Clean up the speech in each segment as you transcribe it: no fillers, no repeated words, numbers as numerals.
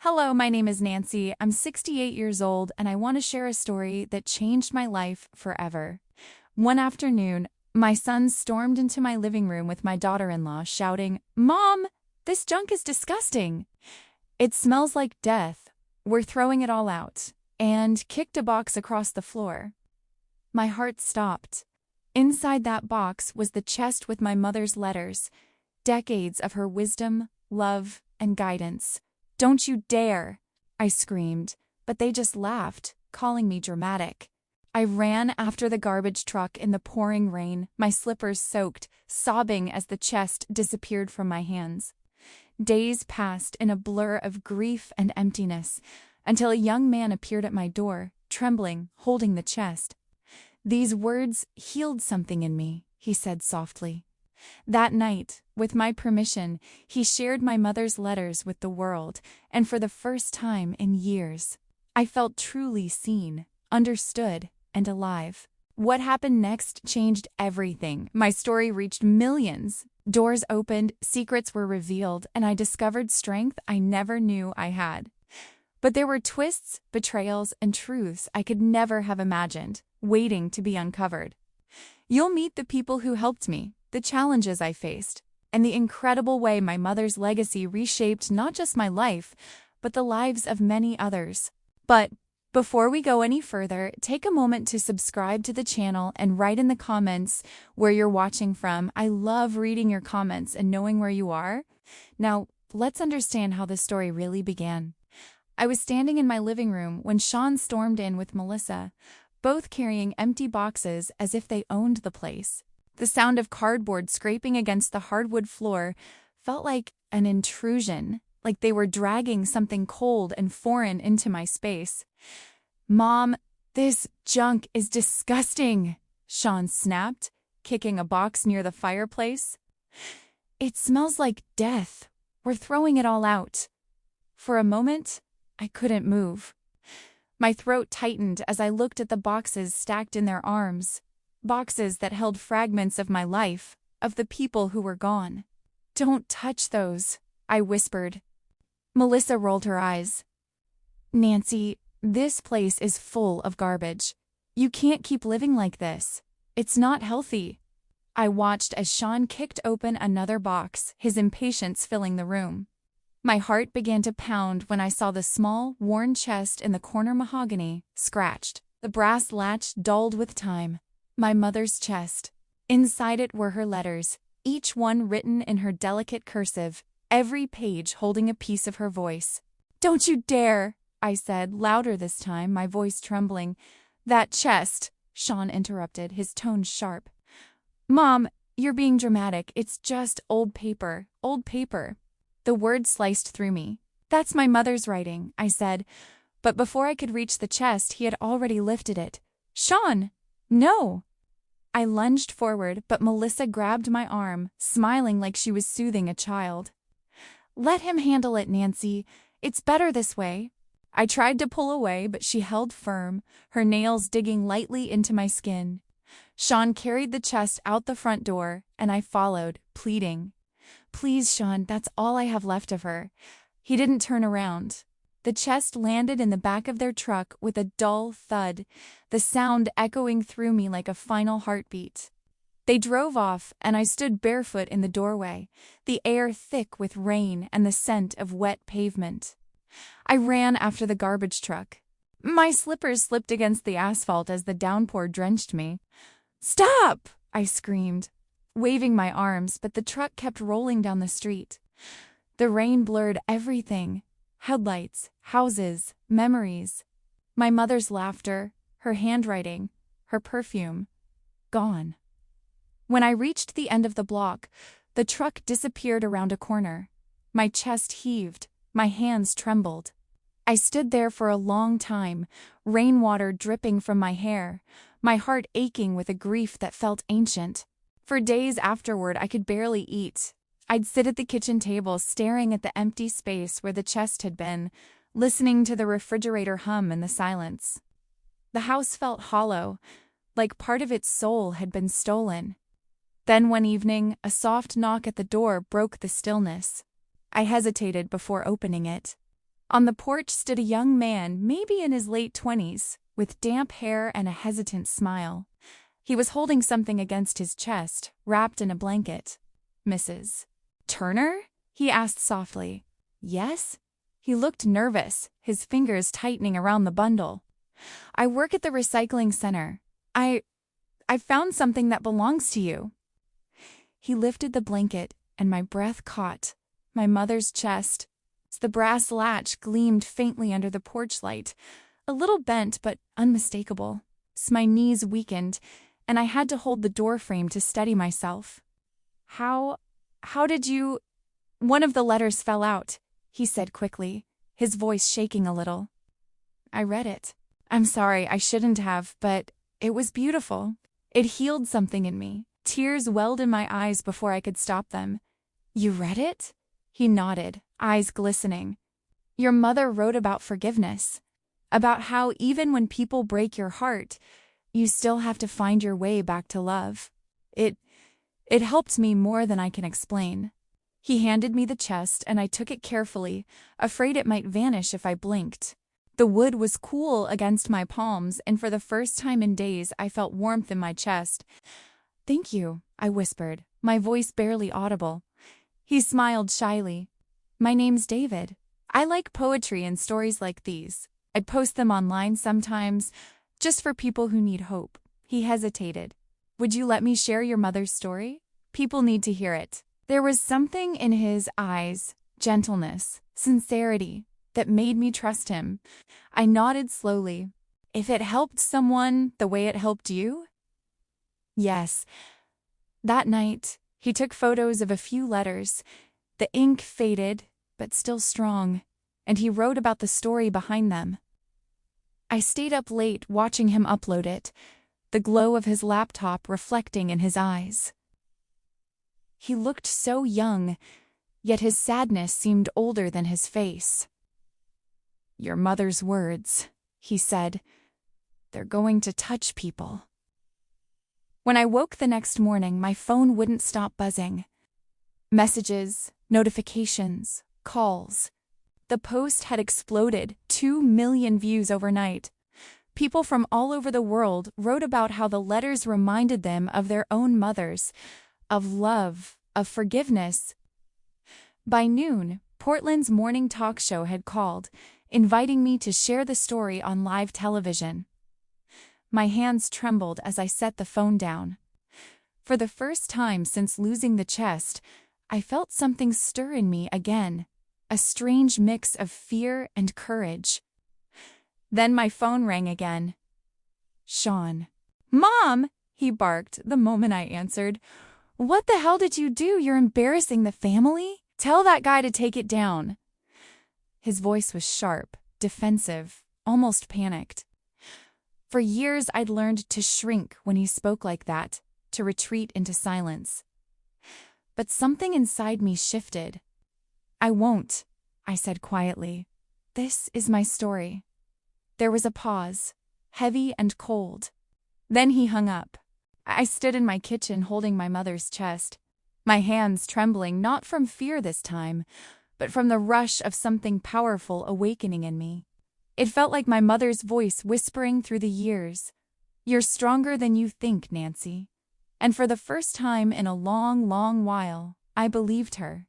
Hello, my name is Nancy. I'm 68 years old, and I want to share a story that changed my life forever. One afternoon, my son stormed into my living room with my daughter-in-law, shouting, "Mom, this junk is disgusting. It smells like death. We're throwing it all out," and kicked a box across the floor. My heart stopped. Inside that box was the chest with my mother's letters, decades of her wisdom, love, and guidance. "Don't you dare!" I screamed, but they just laughed, calling me dramatic. I ran after the garbage truck in the pouring rain, my slippers soaked, sobbing as the chest disappeared from my hands. Days passed in a blur of grief and emptiness, until a young man appeared at my door, trembling, holding the chest. "These words healed something in me," he said softly. That night, with my permission, he shared my mother's letters with the world, and for the first time in years, I felt truly seen, understood, and alive. What happened next changed everything. My story reached millions. Doors opened, secrets were revealed, and I discovered strength I never knew I had. But there were twists, betrayals, and truths I could never have imagined, waiting to be uncovered. You'll meet the people who helped me, the challenges I faced, and the incredible way my mother's legacy reshaped not just my life, but the lives of many others. But before we go any further, take a moment to subscribe to the channel and write in the comments where you're watching from. I love reading your comments and knowing where you are. Now, let's understand how this story really began. I was standing in my living room when Sean stormed in with Melissa, both carrying empty boxes as if they owned the place. The sound of cardboard scraping against the hardwood floor felt like an intrusion, like they were dragging something cold and foreign into my space. "Mom, this junk is disgusting," Sean snapped, kicking a box near the fireplace. "It smells like death. We're throwing it all out." For a moment, I couldn't move. My throat tightened as I looked at the boxes stacked in their arms. Boxes that held fragments of my life, of the people who were gone. "Don't touch those," I whispered. Melissa rolled her eyes. "Nancy, this place is full of garbage. You can't keep living like this. It's not healthy." I watched as Sean kicked open another box, his impatience filling the room. My heart began to pound when I saw the small, worn chest in the corner mahogany, scratched, the brass latch dulled with time. My mother's chest. Inside it were her letters, each one written in her delicate cursive, every page holding a piece of her voice. "Don't you dare," I said, louder this time, my voice trembling. "That chest," Sean interrupted, his tone sharp. "Mom, you're being dramatic. It's just old paper, old paper." The word sliced through me. "That's my mother's writing," I said, but before I could reach the chest, he had already lifted it. "Sean! No!" I lunged forward, but Melissa grabbed my arm, smiling like she was soothing a child. "Let him handle it, Nancy. It's better this way." I tried to pull away, but she held firm, her nails digging lightly into my skin. Sean carried the chest out the front door, and I followed, pleading. "Please, Sean, that's all I have left of her." He didn't turn around. The chest landed in the back of their truck with a dull thud, the sound echoing through me like a final heartbeat. They drove off, and I stood barefoot in the doorway, the air thick with rain and the scent of wet pavement. I ran after the garbage truck. My slippers slipped against the asphalt as the downpour drenched me. "Stop!" I screamed, waving my arms, but the truck kept rolling down the street. The rain blurred everything. Headlights, houses, memories. My mother's laughter, her handwriting, her perfume. Gone. When I reached the end of the block, the truck disappeared around a corner. My chest heaved, my hands trembled. I stood there for a long time, rainwater dripping from my hair, my heart aching with a grief that felt ancient. For days afterward, I could barely eat. I'd sit at the kitchen table staring at the empty space where the chest had been, listening to the refrigerator hum in the silence. The house felt hollow, like part of its soul had been stolen. Then one evening, a soft knock at the door broke the stillness. I hesitated before opening it. On the porch stood a young man, maybe in his late 20s, with damp hair and a hesitant smile. He was holding something against his chest, wrapped in a blanket. "Mrs. Turner?" he asked softly. "Yes?" He looked nervous, his fingers tightening around the bundle. "I work at the recycling center. I found something that belongs to you." He lifted the blanket, and my breath caught. My mother's chest. The brass latch gleamed faintly under the porch light, a little bent but unmistakable. My knees weakened, and I had to hold the door frame to steady myself. How did you... One of the letters fell out, he said quickly, his voice shaking a little. "I read it. I'm sorry, I shouldn't have, but it was beautiful. It healed something in me. Tears welled in my eyes before I could stop them." "You read it?" He nodded, eyes glistening. "Your mother wrote about forgiveness, about how even when people break your heart, you still have to find your way back to love. It helped me more than I can explain." He handed me the chest, and I took it carefully, afraid it might vanish if I blinked. The wood was cool against my palms, and for the first time in days I felt warmth in my chest. "Thank you," I whispered, my voice barely audible. He smiled shyly. "My name's David. I like poetry and stories like these. I'd post them online sometimes, just for people who need hope." He hesitated. "Would you let me share your mother's story? People need to hear it." There was something in his eyes, gentleness, sincerity, that made me trust him. I nodded slowly. "If it helped someone the way it helped you?" "Yes." That night, he took photos of a few letters. The ink faded, but still strong, and he wrote about the story behind them. I stayed up late watching him upload it, the glow of his laptop reflecting in his eyes. He looked so young, yet his sadness seemed older than his face. "Your mother's words," he said. "They're going to touch people." When I woke the next morning, my phone wouldn't stop buzzing. Messages, notifications, calls. The post had exploded, 2 million views overnight. People from all over the world wrote about how the letters reminded them of their own mothers, of love, of forgiveness. By noon, Portland's morning talk show had called, inviting me to share the story on live television. My hands trembled as I set the phone down. For the first time since losing the chest, I felt something stir in me again, a strange mix of fear and courage. Then my phone rang again. Sean. "Mom!" he barked the moment I answered. "What the hell did you do? You're embarrassing the family? Tell that guy to take it down." His voice was sharp, defensive, almost panicked. For years I'd learned to shrink when he spoke like that, to retreat into silence. But something inside me shifted. "I won't," I said quietly. "This is my story." There was a pause, heavy and cold. Then he hung up. I stood in my kitchen holding my mother's chest, my hands trembling not from fear this time, but from the rush of something powerful awakening in me. It felt like my mother's voice whispering through the years, "You're stronger than you think, Nancy." And for the first time in a long, long while, I believed her.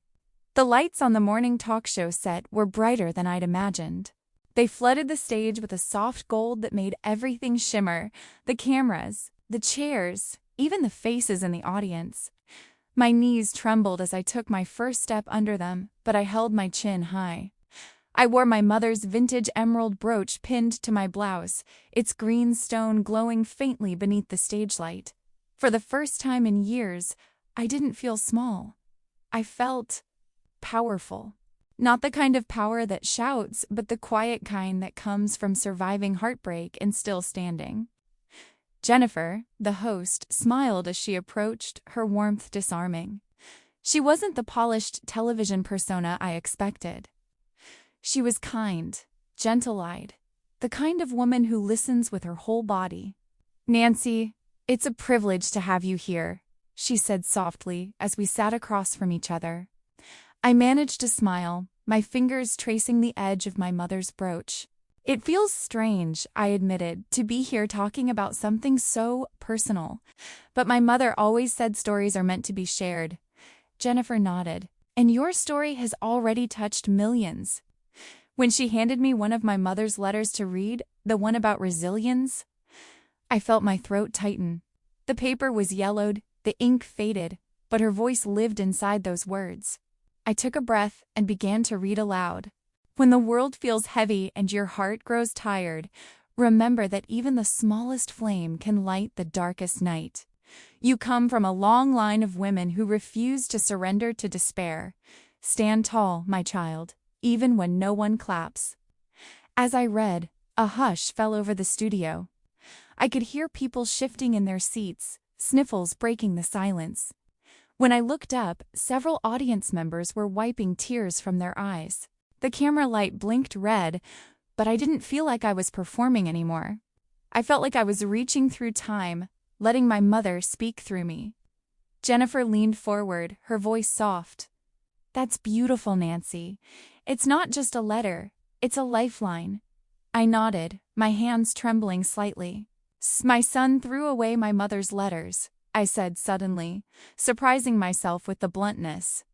The lights on the morning talk show set were brighter than I'd imagined. They flooded the stage with a soft gold that made everything shimmer, the cameras, the chairs, even the faces in the audience. My knees trembled as I took my first step under them, but I held my chin high. I wore my mother's vintage emerald brooch pinned to my blouse, its green stone glowing faintly beneath the stage light. For the first time in years, I didn't feel small. I felt powerful. Not the kind of power that shouts, but the quiet kind that comes from surviving heartbreak and still standing. Jennifer, the host, smiled as she approached, her warmth disarming. She wasn't the polished television persona I expected. She was kind, gentle-eyed, the kind of woman who listens with her whole body. "Nancy, it's a privilege to have you here," she said softly as we sat across from each other. I managed to smile, my fingers tracing the edge of my mother's brooch. It feels strange, I admitted, to be here talking about something so personal. But my mother always said stories are meant to be shared. Jennifer nodded. And your story has already touched millions. When she handed me one of my mother's letters to read, the one about resilience, I felt my throat tighten. The paper was yellowed, the ink faded, but her voice lived inside those words. I took a breath and began to read aloud. When the world feels heavy and your heart grows tired, remember that even the smallest flame can light the darkest night. You come from a long line of women who refuse to surrender to despair. Stand tall, my child, even when no one claps. As I read, a hush fell over the studio. I could hear people shifting in their seats, sniffles breaking the silence. When I looked up, several audience members were wiping tears from their eyes. The camera light blinked red, but I didn't feel like I was performing anymore. I felt like I was reaching through time, letting my mother speak through me. Jennifer leaned forward, her voice soft. That's beautiful, Nancy. It's not just a letter, it's a lifeline. I nodded, my hands trembling slightly. My son threw away my mother's letters, I said suddenly, surprising myself with the bluntness.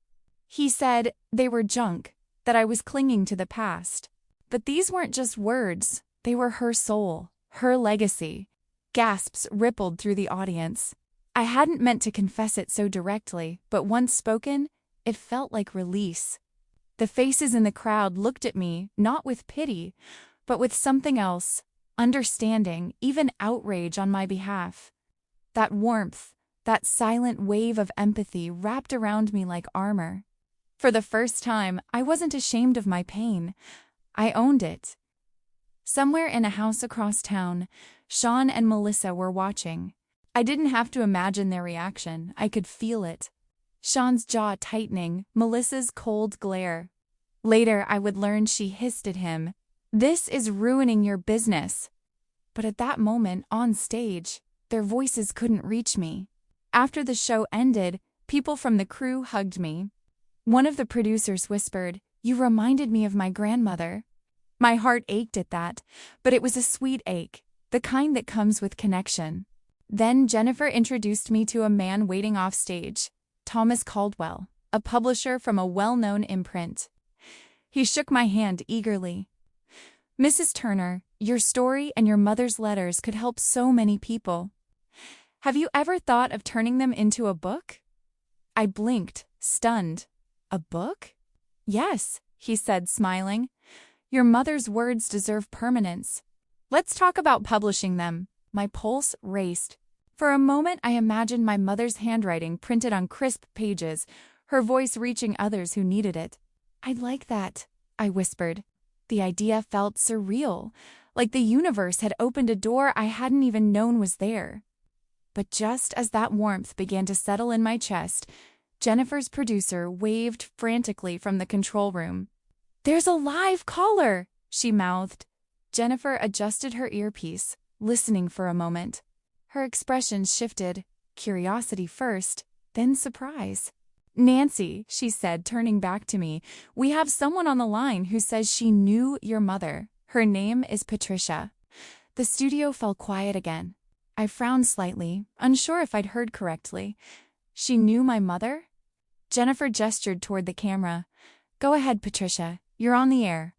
He said they were junk, that I was clinging to the past. But these weren't just words, they were her soul, her legacy. Gasps rippled through the audience. I hadn't meant to confess it so directly, but once spoken, it felt like release. The faces in the crowd looked at me, not with pity, but with something else, understanding, even outrage on my behalf. That warmth, that silent wave of empathy wrapped around me like armor. For the first time, I wasn't ashamed of my pain. I owned it. Somewhere in a house across town, Sean and Melissa were watching. I didn't have to imagine their reaction. I could feel it. Sean's jaw tightening, Melissa's cold glare. Later, I would learn she hissed at him. This is ruining your business. But at that moment, on stage, their voices couldn't reach me. After the show ended, people from the crew hugged me. One of the producers whispered, "You reminded me of my grandmother." My heart ached at that, but it was a sweet ache, the kind that comes with connection. Then Jennifer introduced me to a man waiting off stage, Thomas Caldwell, a publisher from a well-known imprint. He shook my hand eagerly. "Mrs. Turner, your story and your mother's letters could help so many people. Have you ever thought of turning them into a book?" I blinked, stunned. "A book?" "Yes," he said, smiling. "Your mother's words deserve permanence. Let's talk about publishing them." My pulse raced. For a moment, I imagined my mother's handwriting printed on crisp pages, her voice reaching others who needed it. "I'd like that," I whispered. The idea felt surreal, like the universe had opened a door I hadn't even known was there. But just as that warmth began to settle in my chest, Jennifer's producer waved frantically from the control room. "There's a live caller," she mouthed. Jennifer adjusted her earpiece, listening for a moment. Her expression shifted, curiosity first, then surprise. "Nancy," she said, turning back to me, "we have someone on the line who says she knew your mother. Her name is Patricia." The studio fell quiet again. I frowned slightly, unsure if I'd heard correctly. "She knew my mother?" Jennifer gestured toward the camera. "Go ahead, Patricia. You're on the air."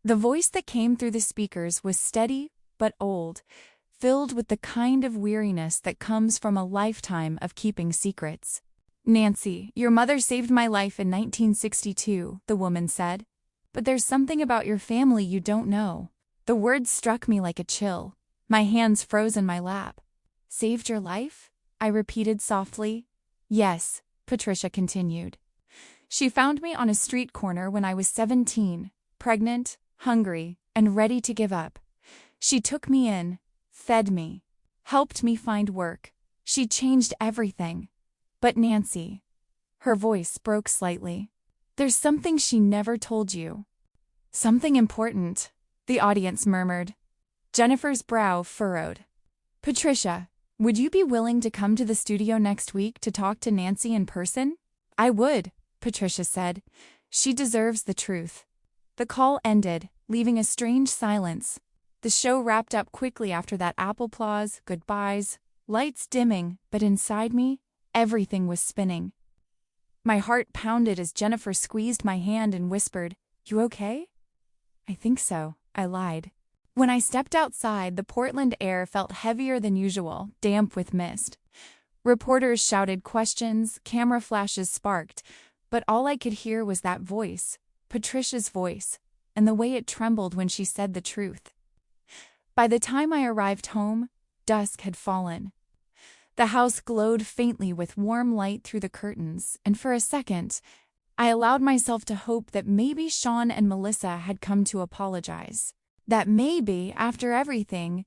The voice that came through the speakers was steady but old, filled with the kind of weariness that comes from a lifetime of keeping secrets. "Nancy, your mother saved my life in 1962, the woman said. But there's something about your family you don't know." The words struck me like a chill. My hands froze in my lap. "Saved your life?" I repeated softly. "Yes," Patricia continued. "She found me on a street corner when I was 17, pregnant, hungry, and ready to give up. She took me in, fed me, helped me find work. She changed everything. But Nancy," her voice broke slightly, "there's something she never told you." "Something important," the audience murmured. Jennifer's brow furrowed. "Patricia, would you be willing to come to the studio next week to talk to Nancy in person?" "I would," Patricia said. "She deserves the truth." The call ended, leaving a strange silence. The show wrapped up quickly after that applause, goodbyes, lights dimming, but inside me, everything was spinning. My heart pounded as Jennifer squeezed my hand and whispered, "You okay?" "I think so," I lied. When I stepped outside, the Portland air felt heavier than usual, damp with mist. Reporters shouted questions, camera flashes sparked, but all I could hear was that voice, Patricia's voice, and the way it trembled when she said the truth. By the time I arrived home, dusk had fallen. The house glowed faintly with warm light through the curtains, and for a second, I allowed myself to hope that maybe Sean and Melissa had come to apologize. That maybe, after everything,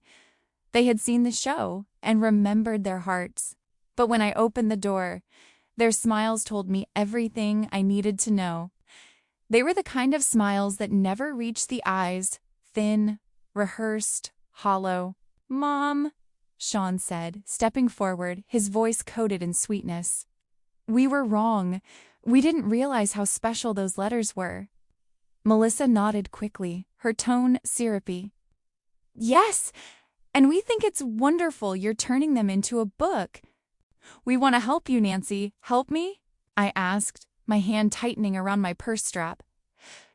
they had seen the show and remembered their hearts. But when I opened the door, their smiles told me everything I needed to know. They were the kind of smiles that never reached the eyes, thin, rehearsed, hollow. "Mom," Sean said, stepping forward, his voice coated in sweetness. "We were wrong. We didn't realize how special those letters were." Melissa nodded quickly, her tone syrupy. "Yes, and we think it's wonderful you're turning them into a book." "We want to help you, Nancy. Help me?" I asked, my hand tightening around my purse strap.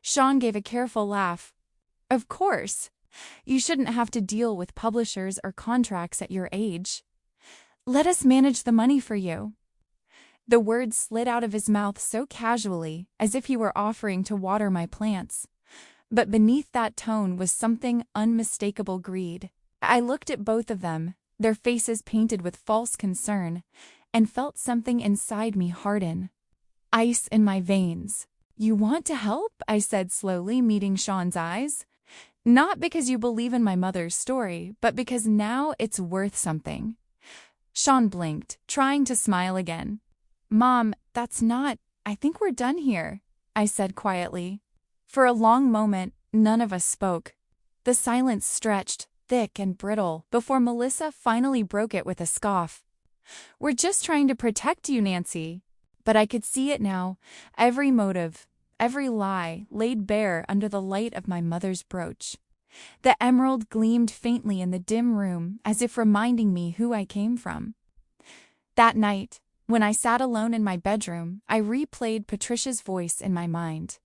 Sean gave a careful laugh. "Of course. You shouldn't have to deal with publishers or contracts at your age. Let us manage the money for you." The words slid out of his mouth so casually, as if he were offering to water my plants. But beneath that tone was something unmistakable greed. I looked at both of them, their faces painted with false concern, and felt something inside me harden. Ice in my veins. "You want to help?" I said slowly, meeting Sean's eyes. "Not because you believe in my mother's story, but because now it's worth something." Sean blinked, trying to smile again. "Mom, that's not... I think we're done here," I said quietly. For a long moment, none of us spoke. The silence stretched, thick and brittle, before Melissa finally broke it with a scoff. "We're just trying to protect you, Nancy." But I could see it now, every motive, every lie laid bare under the light of my mother's brooch. The emerald gleamed faintly in the dim room, as if reminding me who I came from. That night, when I sat alone in my bedroom, I replayed Patricia's voice in my mind.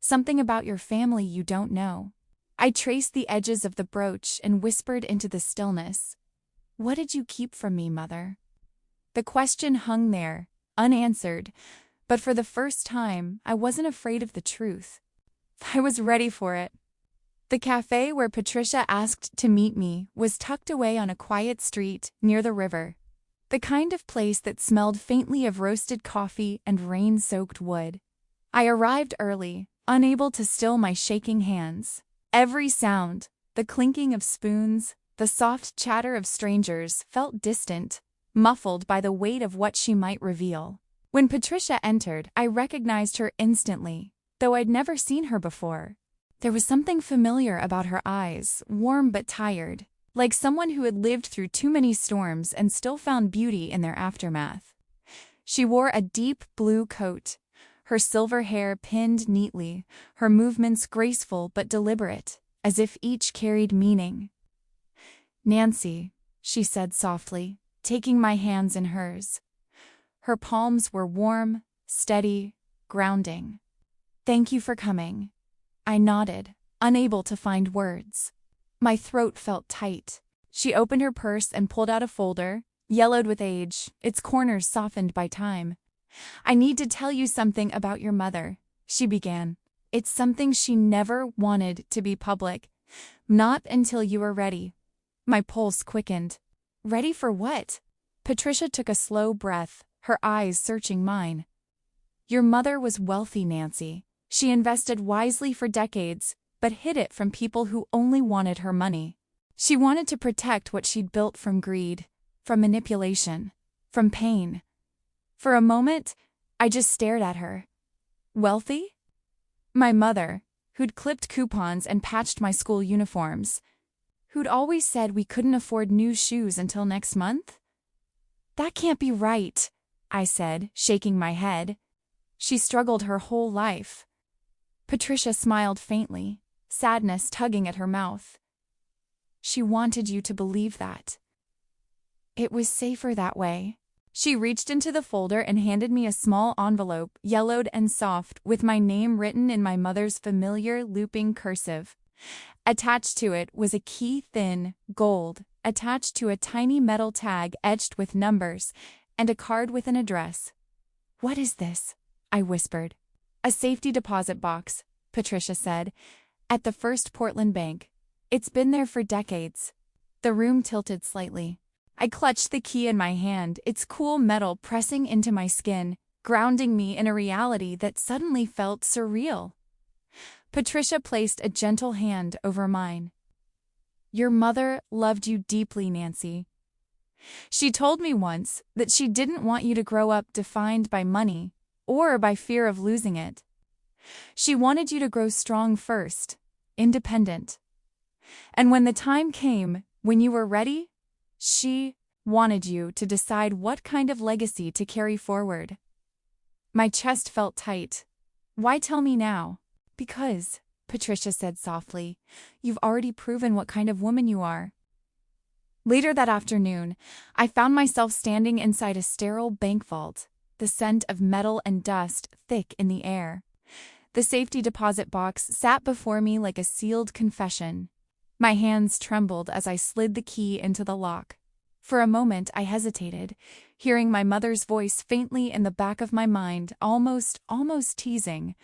"Something about your family you don't know." I traced the edges of the brooch and whispered into the stillness. "What did you keep from me, Mother?" The question hung there, unanswered, but for the first time, I wasn't afraid of the truth. I was ready for it. The cafe where Patricia asked to meet me was tucked away on a quiet street near the river. The kind of place that smelled faintly of roasted coffee and rain-soaked wood. I arrived early, unable to still my shaking hands. Every sound, the clinking of spoons, the soft chatter of strangers, felt distant, muffled by the weight of what she might reveal. When Patricia entered, I recognized her instantly, though I'd never seen her before. There was something familiar about her eyes, warm but tired, like someone who had lived through too many storms and still found beauty in their aftermath. She wore a deep blue coat, her silver hair pinned neatly, her movements graceful but deliberate, as if each carried meaning. "Nancy," she said softly, taking my hands in hers. Her palms were warm, steady, grounding. "Thank you for coming." I nodded, unable to find words. My throat felt tight. She opened her purse and pulled out a folder, yellowed with age, its corners softened by time. "I need to tell you something about your mother," she began. "It's something she never wanted to be public. Not until you are ready." My pulse quickened. "Ready for what?" Patricia took a slow breath, her eyes searching mine. "Your mother was wealthy, Nancy. She invested wisely for decades, but hid it from people who only wanted her money. She wanted to protect what she'd built from greed, from manipulation, from pain." For a moment, I just stared at her. Wealthy? My mother, who'd clipped coupons and patched my school uniforms, who'd always said we couldn't afford new shoes until next month? "That can't be right," I said, shaking my head. She struggled her whole life. Patricia smiled faintly, sadness tugging at her mouth. She wanted you to believe that. It was safer that way. She reached into the folder and handed me a small envelope, yellowed and soft, with my name written in my mother's familiar looping cursive. Attached to it was a key, thin, gold, attached to a tiny metal tag etched with numbers, and a card with an address. "What is this?" I whispered. "A safety deposit box," Patricia said, "at the First Portland Bank. It's been there for decades." The room tilted slightly. I clutched the key in my hand, its cool metal pressing into my skin, grounding me in a reality that suddenly felt surreal. Patricia placed a gentle hand over mine. "Your mother loved you deeply, Nancy. She told me once that she didn't want you to grow up defined by money or by fear of losing it. She wanted you to grow strong first, independent. And when the time came, when you were ready, she wanted you to decide what kind of legacy to carry forward." My chest felt tight. "Why tell me now?" "Because," Patricia said softly, "you've already proven what kind of woman you are." Later that afternoon, I found myself standing inside a sterile bank vault, the scent of metal and dust thick in the air. The safety deposit box sat before me like a sealed confession. My hands trembled as I slid the key into the lock. For a moment I hesitated, hearing my mother's voice faintly in the back of my mind, almost teasing,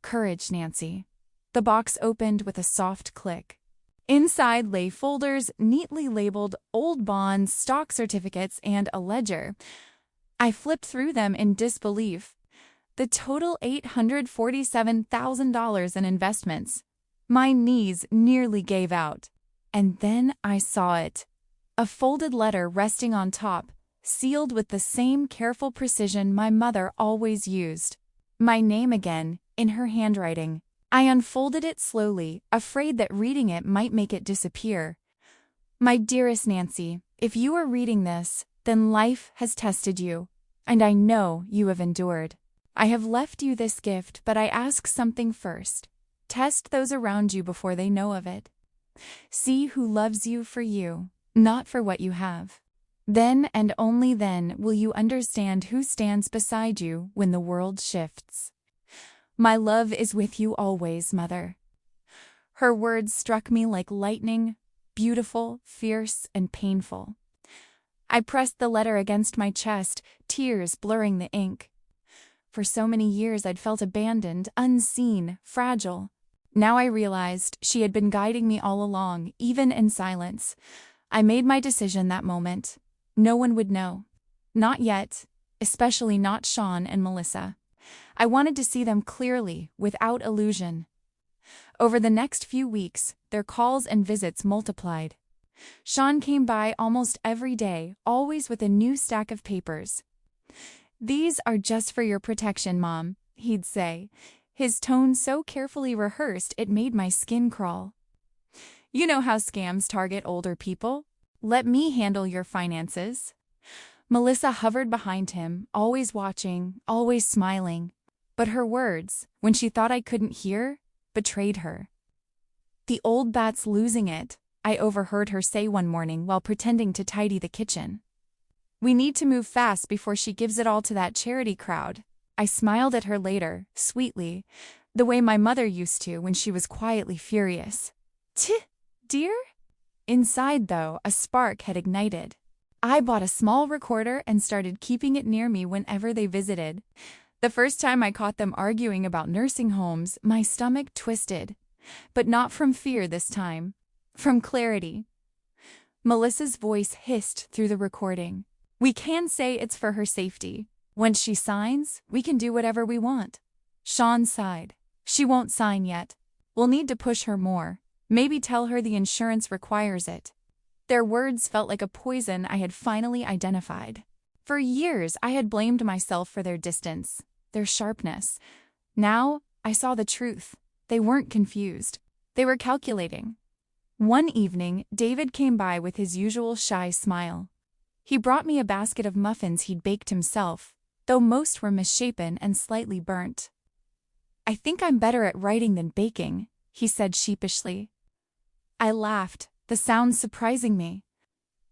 "Courage, Nancy." The box opened with a soft click. Inside lay folders neatly labeled old bonds, stock certificates, and a ledger. I flipped through them in disbelief. The total $847,000 in investments. My knees nearly gave out. And then I saw it. A folded letter resting on top, sealed with the same careful precision my mother always used. My name again, in her handwriting. I unfolded it slowly, afraid that reading it might make it disappear. "My dearest Nancy, if you are reading this, then life has tested you, and I know you have endured. I have left you this gift, but I ask something first. Test those around you before they know of it. See who loves you for you, not for what you have. Then and only then will you understand who stands beside you when the world shifts. My love is with you always, Mother." Her words struck me like lightning, beautiful, fierce, and painful. I pressed the letter against my chest, tears blurring the ink. For so many years I'd felt abandoned, unseen, fragile. Now I realized she had been guiding me all along, even in silence. I made my decision that moment. No one would know. Not yet, especially not Sean and Melissa. I wanted to see them clearly, without illusion. Over the next few weeks, their calls and visits multiplied. Sean came by almost every day, always with a new stack of papers. "These are just for your protection, Mom," he'd say, his tone so carefully rehearsed it made my skin crawl. "You know how scams target older people. Let me handle your finances." Melissa hovered behind him, always watching, always smiling. But her words, when she thought I couldn't hear, betrayed her. "The old bat's losing it," I overheard her say one morning while pretending to tidy the kitchen. "We need to move fast before she gives it all to that charity crowd." I smiled at her later, sweetly, the way my mother used to when she was quietly furious. "Tch, dear?" Inside, though, a spark had ignited. I bought a small recorder and started keeping it near me whenever they visited. The first time I caught them arguing about nursing homes, my stomach twisted. But not from fear this time. From clarity. Melissa's voice hissed through the recording. "We can say it's for her safety. Once she signs, we can do whatever we want." Sean sighed. "She won't sign yet. We'll need to push her more. Maybe tell her the insurance requires it." Their words felt like a poison I had finally identified. For years, I had blamed myself for their distance, their sharpness. Now, I saw the truth. They weren't confused. They were calculating. One evening, David came by with his usual shy smile. He brought me a basket of muffins he'd baked himself, though most were misshapen and slightly burnt. "I think I'm better at writing than baking," he said sheepishly. I laughed, the sound surprising me.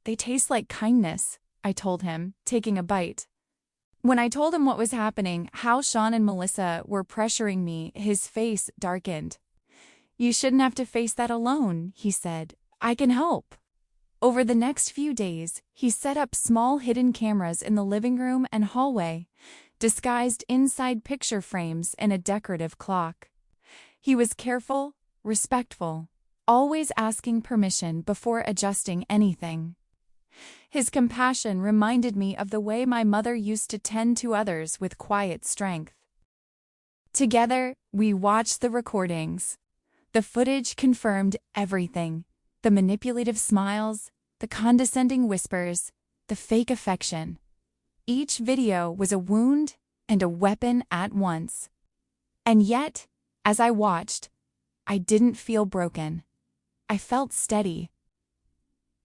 "They taste like kindness," I told him, taking a bite. When I told him what was happening, how Sean and Melissa were pressuring me, his face darkened. "You shouldn't have to face that alone," he said. "I can help." Over the next few days, he set up small hidden cameras in the living room and hallway, disguised inside picture frames and a decorative clock. He was careful, respectful, always asking permission before adjusting anything. His compassion reminded me of the way my mother used to tend to others with quiet strength. Together, we watched the recordings. The footage confirmed everything: the manipulative smiles, the condescending whispers, the fake affection. Each video was a wound and a weapon at once. And yet, as I watched, I didn't feel broken. I felt steady.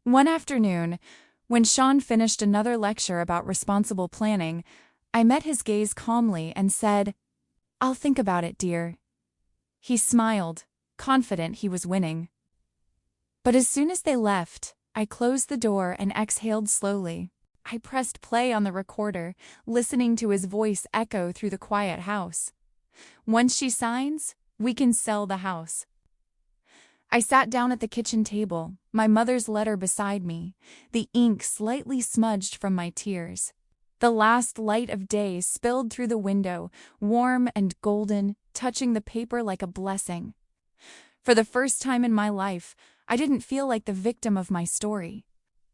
One afternoon, when Sean finished another lecture about responsible planning, I met his gaze calmly and said, "I'll think about it, dear." He smiled, confident he was winning. But as soon as they left, I closed the door and exhaled slowly. I pressed play on the recorder, listening to his voice echo through the quiet house. "Once she signs, we can sell the house." I sat down at the kitchen table, my mother's letter beside me, the ink slightly smudged from my tears. The last light of day spilled through the window, warm and golden, touching the paper like a blessing. For the first time in my life, I didn't feel like the victim of my story.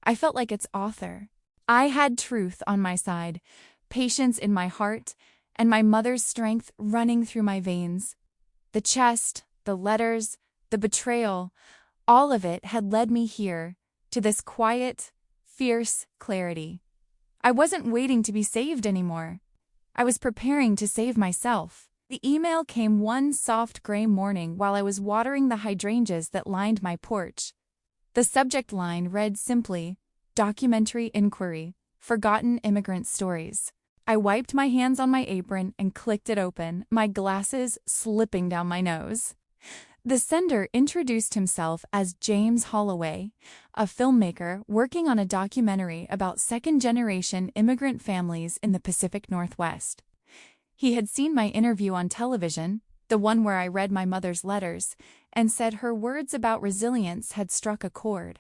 I felt like its author. I had truth on my side, patience in my heart, and my mother's strength running through my veins. The chest, the letters, the betrayal, all of it had led me here, to this quiet, fierce clarity. I wasn't waiting to be saved anymore. I was preparing to save myself. The email came one soft gray morning while I was watering the hydrangeas that lined my porch. The subject line read simply, "Documentary Inquiry, Forgotten Immigrant Stories." I wiped my hands on my apron and clicked it open, my glasses slipping down my nose. The sender introduced himself as James Holloway, a filmmaker working on a documentary about second-generation immigrant families in the Pacific Northwest. He had seen my interview on television, the one where I read my mother's letters, and said her words about resilience had struck a chord.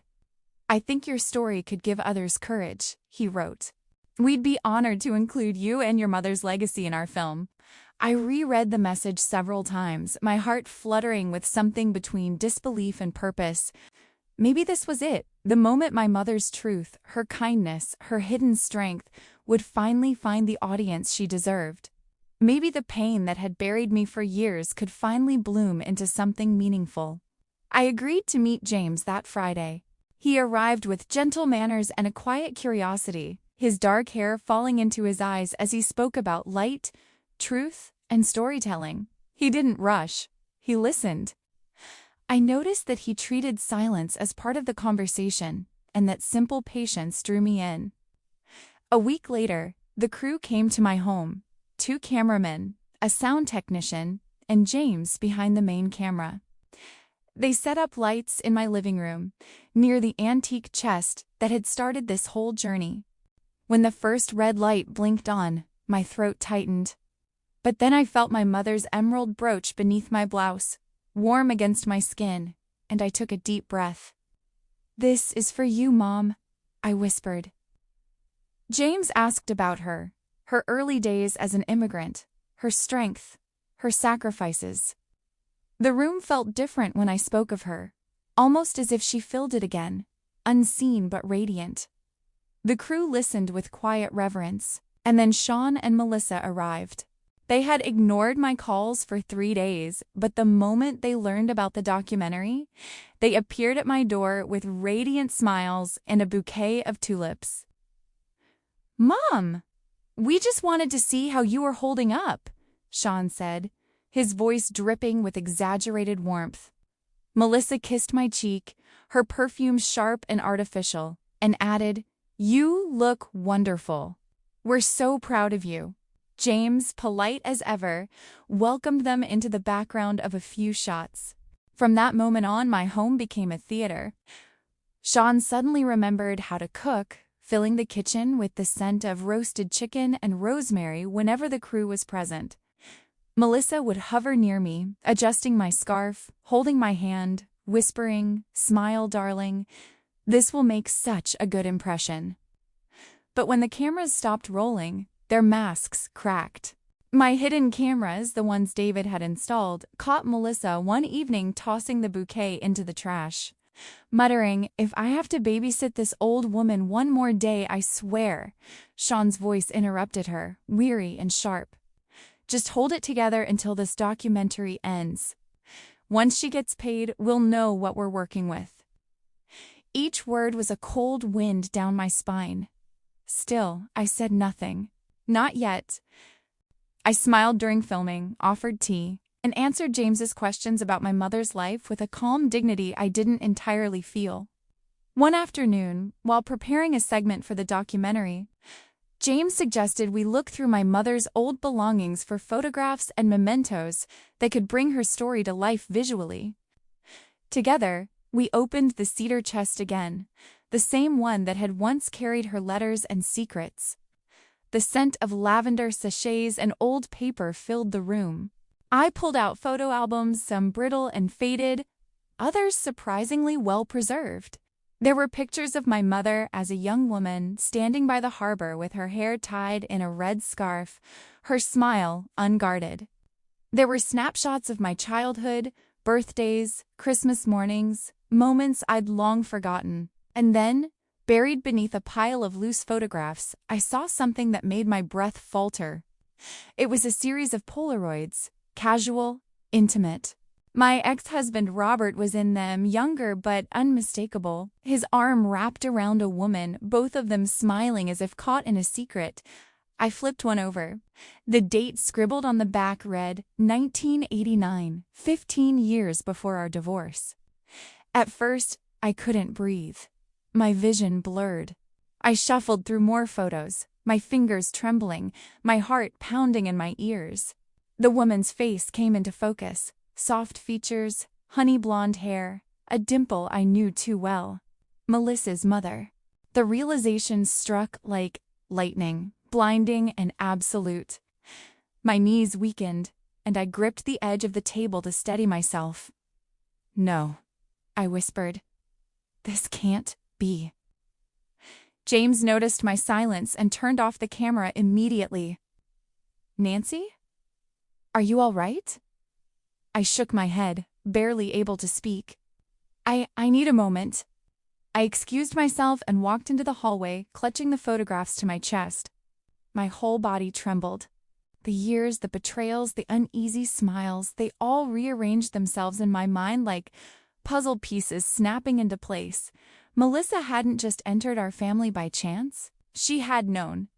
"I think your story could give others courage," he wrote. "We'd be honored to include you and your mother's legacy in our film." I reread the message several times, my heart fluttering with something between disbelief and purpose. Maybe this was it, the moment my mother's truth, her kindness, her hidden strength, would finally find the audience she deserved. Maybe the pain that had buried me for years could finally bloom into something meaningful. I agreed to meet James that Friday. He arrived with gentle manners and a quiet curiosity, his dark hair falling into his eyes as he spoke about light, truth, and storytelling. He didn't rush. He listened. I noticed that he treated silence as part of the conversation, and that simple patience drew me in. A week later, the crew came to my home, 2 cameramen, a sound technician, and James behind the main camera. They set up lights in my living room, near the antique chest that had started this whole journey. When the first red light blinked on, my throat tightened. But then I felt my mother's emerald brooch beneath my blouse, warm against my skin, and I took a deep breath. "This is for you, Mom," I whispered. James asked about her early days as an immigrant, her strength, her sacrifices. The room felt different when I spoke of her, almost as if she filled it again, unseen but radiant. The crew listened with quiet reverence, and then Sean and Melissa arrived. They had ignored my calls for 3 days, but the moment they learned about the documentary, they appeared at my door with radiant smiles and a bouquet of tulips. "Mom, we just wanted to see how you were holding up," Sean said, his voice dripping with exaggerated warmth. Melissa kissed my cheek, her perfume sharp and artificial, and added, "You look wonderful. We're so proud of you. James, polite as ever, welcomed them into the background of a few shots. From that moment on, my home became a theater. Sean suddenly remembered how to cook, filling the kitchen with the scent of roasted chicken and rosemary whenever the crew was present. Melissa would hover near me, adjusting my scarf, holding my hand, whispering, "Smile, darling. This will make such a good impression." But when the cameras stopped rolling, their masks cracked. My hidden cameras, the ones David had installed, caught Melissa one evening tossing the bouquet into the trash. Muttering, "If I have to babysit this old woman one more day, I swear." Sean's voice interrupted her, weary and sharp. "Just hold it together until this documentary ends. Once she gets paid, we'll know what we're working with." Each word was a cold wind down my spine. Still, I said nothing. Not yet. I smiled during filming, offered tea, and answered James's questions about my mother's life with a calm dignity I didn't entirely feel. One afternoon, while preparing a segment for the documentary, James suggested we look through my mother's old belongings for photographs and mementos that could bring her story to life visually. Together, we opened the cedar chest again, the same one that had once carried her letters and secrets. The scent of lavender sachets and old paper filled the room. I pulled out photo albums, some brittle and faded, others surprisingly well-preserved. There were pictures of my mother as a young woman standing by the harbor with her hair tied in a red scarf, her smile unguarded. There were snapshots of my childhood, birthdays, Christmas mornings, moments I'd long forgotten. And then, buried beneath a pile of loose photographs, I saw something that made my breath falter. It was a series of Polaroids, casual, intimate. My ex-husband Robert was in them, younger but unmistakable, his arm wrapped around a woman, both of them smiling as if caught in a secret. I flipped one over. The date scribbled on the back read 1989, 15 years before our divorce. At first, I couldn't breathe. My vision blurred. I shuffled through more photos, my fingers trembling, my heart pounding in my ears. The woman's face came into focus, soft features, honey blonde hair, a dimple I knew too well. Melissa's mother. The realization struck like lightning, blinding and absolute. My knees weakened, and I gripped the edge of the table to steady myself. "No," I whispered. "This can't be." James noticed my silence and turned off the camera immediately. "Nancy? Are you all right?" I shook my head, barely able to speak. I need a moment." I excused myself and walked into the hallway, clutching the photographs to my chest. My whole body trembled. The years, the betrayals, the uneasy smiles, they all rearranged themselves in my mind like puzzle pieces snapping into place. Melissa hadn't just entered our family by chance. She had known.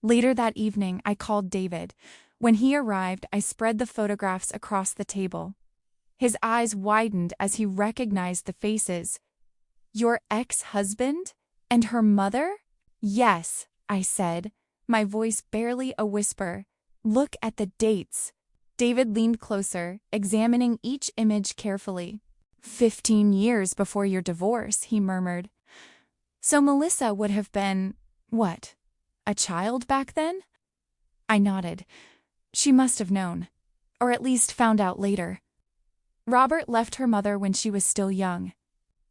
Later that evening, I called David. When he arrived, I spread the photographs across the table. His eyes widened as he recognized the faces. "Your ex-husband? And her mother?" "Yes," I said, my voice barely a whisper. "Look at the dates." David leaned closer, examining each image carefully. 15 years before your divorce," he murmured. "So Melissa would have been, what, a child back then?" I nodded. She must have known, or at least found out later. Robert left her mother when she was still young.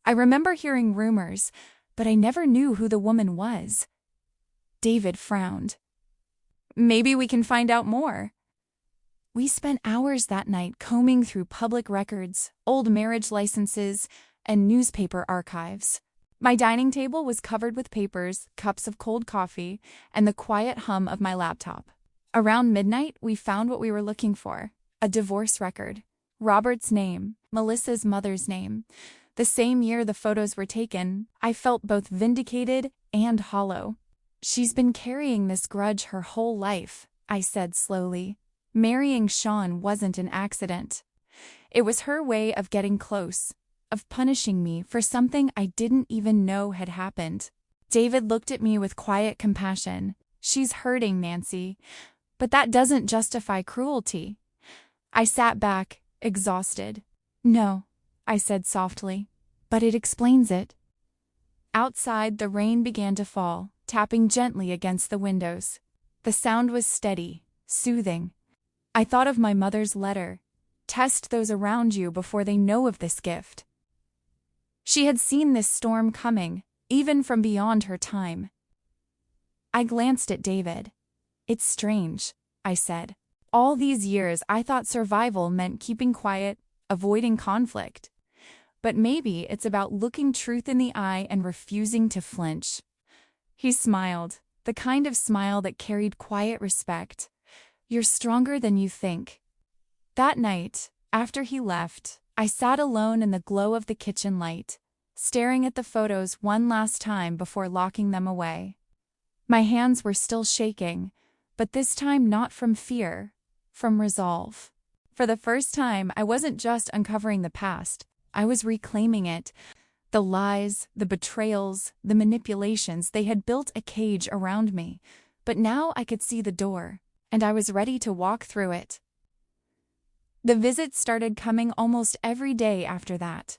I remember hearing rumors, but I never knew who the woman was. David frowned. "Maybe we can find out more." We spent hours that night combing through public records, old marriage licenses, and newspaper archives. My dining table was covered with papers, cups of cold coffee, and the quiet hum of my laptop. Around midnight, we found what we were looking for: a divorce record. Robert's name, Melissa's mother's name. The same year the photos were taken, I felt both vindicated and hollow. "She's been carrying this grudge her whole life," I said slowly. "Marrying Sean wasn't an accident. It was her way of getting close, of punishing me for something I didn't even know had happened." David looked at me with quiet compassion. "She's hurting, Nancy. But that doesn't justify cruelty. I sat back, exhausted. No, I said softly, but it explains it. Outside, the rain began to fall, tapping gently against the windows. The sound was steady, soothing. I thought of my mother's letter. Test those around you before they know of this gift. She had seen this storm coming, even from beyond her time. I glanced at David. It's strange, I said. All these years I thought survival meant keeping quiet, avoiding conflict. But maybe it's about looking truth in the eye and refusing to flinch. He smiled, the kind of smile that carried quiet respect. You're stronger than you think. That night, after he left, I sat alone in the glow of the kitchen light, staring at the photos one last time before locking them away. My hands were still shaking, but this time not from fear, from resolve. For the first time, I wasn't just uncovering the past, I was reclaiming it. The lies, the betrayals, the manipulations, they had built a cage around me. But now I could see the door, and I was ready to walk through it. The visits started coming almost every day after that.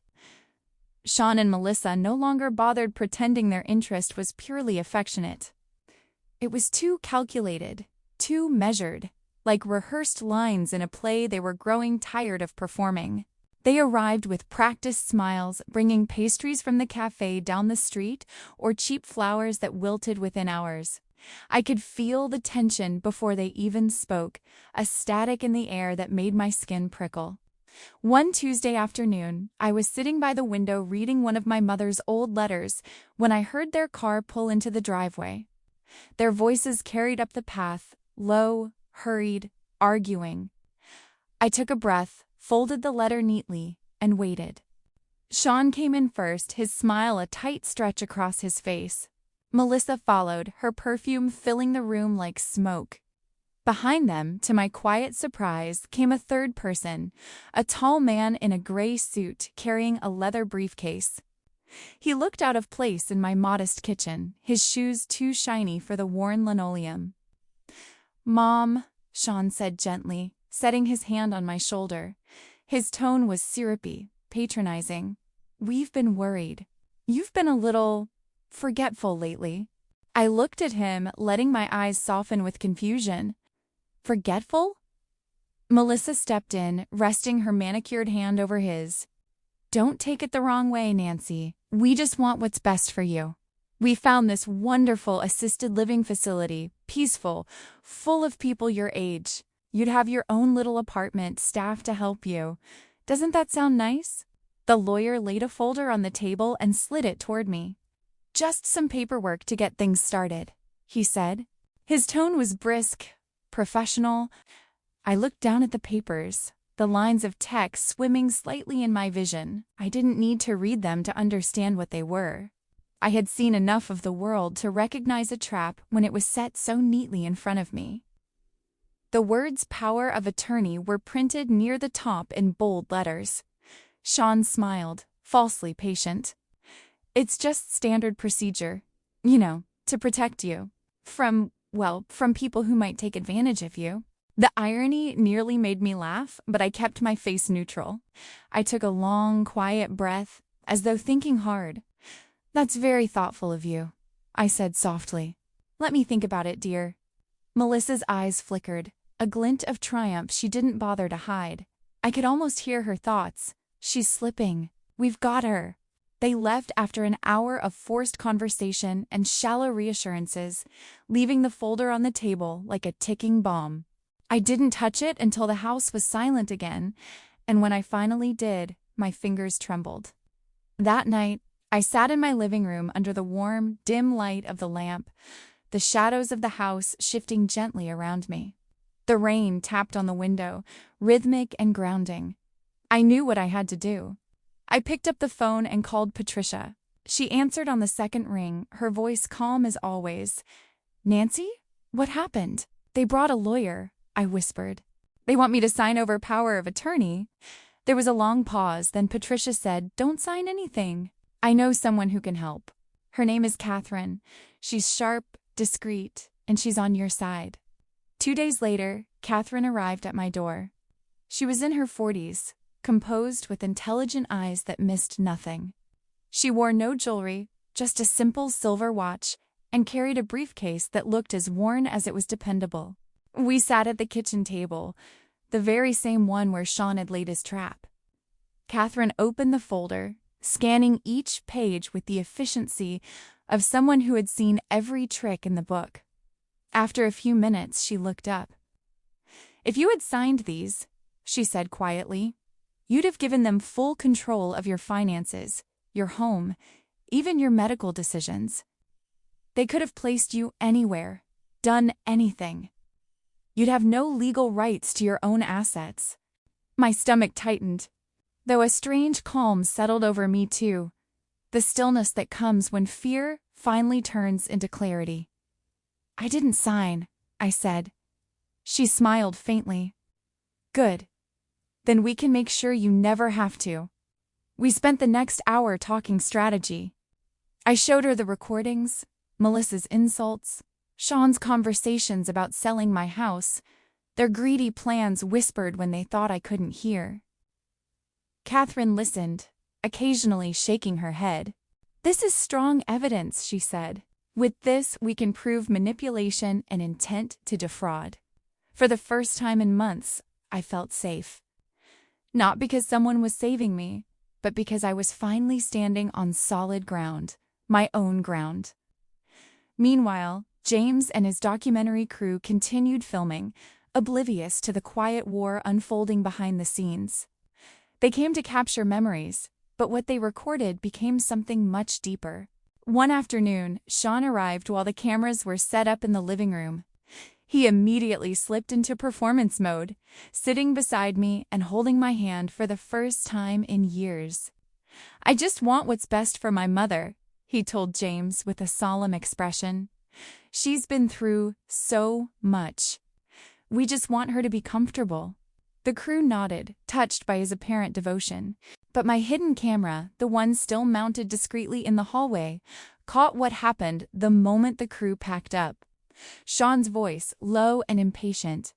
Sean and Melissa no longer bothered pretending their interest was purely affectionate. It was too calculated, too measured, like rehearsed lines in a play they were growing tired of performing. They arrived with practiced smiles, bringing pastries from the cafe down the street or cheap flowers that wilted within hours. I could feel the tension before they even spoke, a static in the air that made my skin prickle. One Tuesday afternoon, I was sitting by the window reading one of my mother's old letters when I heard their car pull into the driveway. Their voices carried up the path, low, hurried, arguing. I took a breath, folded the letter neatly, and waited. Sean came in first, his smile a tight stretch across his face. Melissa followed, her perfume filling the room like smoke. Behind them, to my quiet surprise, came a third person, a tall man in a gray suit carrying a leather briefcase. He looked out of place in my modest kitchen, his shoes too shiny for the worn linoleum. "Mom," Sean said gently, setting his hand on my shoulder. His tone was syrupy, patronizing. "We've been worried. You've been a little forgetful lately." I looked at him, letting my eyes soften with confusion. "Forgetful?" Melissa stepped in, resting her manicured hand over his. "Don't take it the wrong way, Nancy. We just want what's best for you. We found this wonderful assisted living facility, peaceful, full of people your age. You'd have your own little apartment, staff to help you. Doesn't that sound nice?" The lawyer laid a folder on the table and slid it toward me. "Just some paperwork to get things started," he said. His tone was brisk, professional. I looked down at the papers, the lines of text swimming slightly in my vision. I didn't need to read them to understand what they were. I had seen enough of the world to recognize a trap when it was set so neatly in front of me. The words "power of attorney" were printed near the top in bold letters. Sean smiled, falsely patient. "It's just standard procedure, to protect you. From people who might take advantage of you." The irony nearly made me laugh, but I kept my face neutral. I took a long, quiet breath, as though thinking hard. "That's very thoughtful of you," I said softly. "Let me think about it, dear." Melissa's eyes flickered, a glint of triumph she didn't bother to hide. I could almost hear her thoughts. "She's slipping. We've got her." They left after an hour of forced conversation and shallow reassurances, leaving the folder on the table like a ticking bomb. I didn't touch it until the house was silent again, and when I finally did, my fingers trembled. That night, I sat in my living room under the warm, dim light of the lamp, the shadows of the house shifting gently around me. The rain tapped on the window, rhythmic and grounding. I knew what I had to do. I picked up the phone and called Patricia. She answered on the second ring, her voice calm as always. "Nancy? What happened?" "They brought a lawyer," I whispered. "They want me to sign over power of attorney?" There was a long pause, then Patricia said, "Don't sign anything. I know someone who can help. Her name is Catherine. She's sharp, discreet, and she's on your side." 2 days later, Catherine arrived at my door. She was in her 40s, composed with intelligent eyes that missed nothing. She wore no jewelry, just a simple silver watch, and carried a briefcase that looked as worn as it was dependable. We sat at the kitchen table, the very same one where Sean had laid his trap. Catherine opened the folder, scanning each page with the efficiency of someone who had seen every trick in the book. After a few minutes, she looked up. "If you had signed these," she said quietly, "you'd have given them full control of your finances, your home, even your medical decisions. They could have placed you anywhere, done anything. You'd have no legal rights to your own assets." My stomach tightened, though a strange calm settled over me too, the stillness that comes when fear finally turns into clarity. "I didn't sign," I said. She smiled faintly. "Good. Then we can make sure you never have to." We spent the next hour talking strategy. I showed her the recordings, Melissa's insults, Sean's conversations about selling my house, their greedy plans whispered when they thought I couldn't hear. Catherine listened, occasionally shaking her head. "This is strong evidence," she said. "With this, we can prove manipulation and intent to defraud." For the first time in months, I felt safe. Not because someone was saving me, but because I was finally standing on solid ground, my own ground. Meanwhile, James and his documentary crew continued filming, oblivious to the quiet war unfolding behind the scenes. They came to capture memories, but what they recorded became something much deeper. One afternoon, Sean arrived while the cameras were set up in the living room. He immediately slipped into performance mode, sitting beside me and holding my hand for the first time in years. "I just want what's best for my mother," he told James with a solemn expression. "She's been through so much. We just want her to be comfortable." The crew nodded, touched by his apparent devotion. But my hidden camera, the one still mounted discreetly in the hallway, caught what happened the moment the crew packed up. Sean's voice, low and impatient.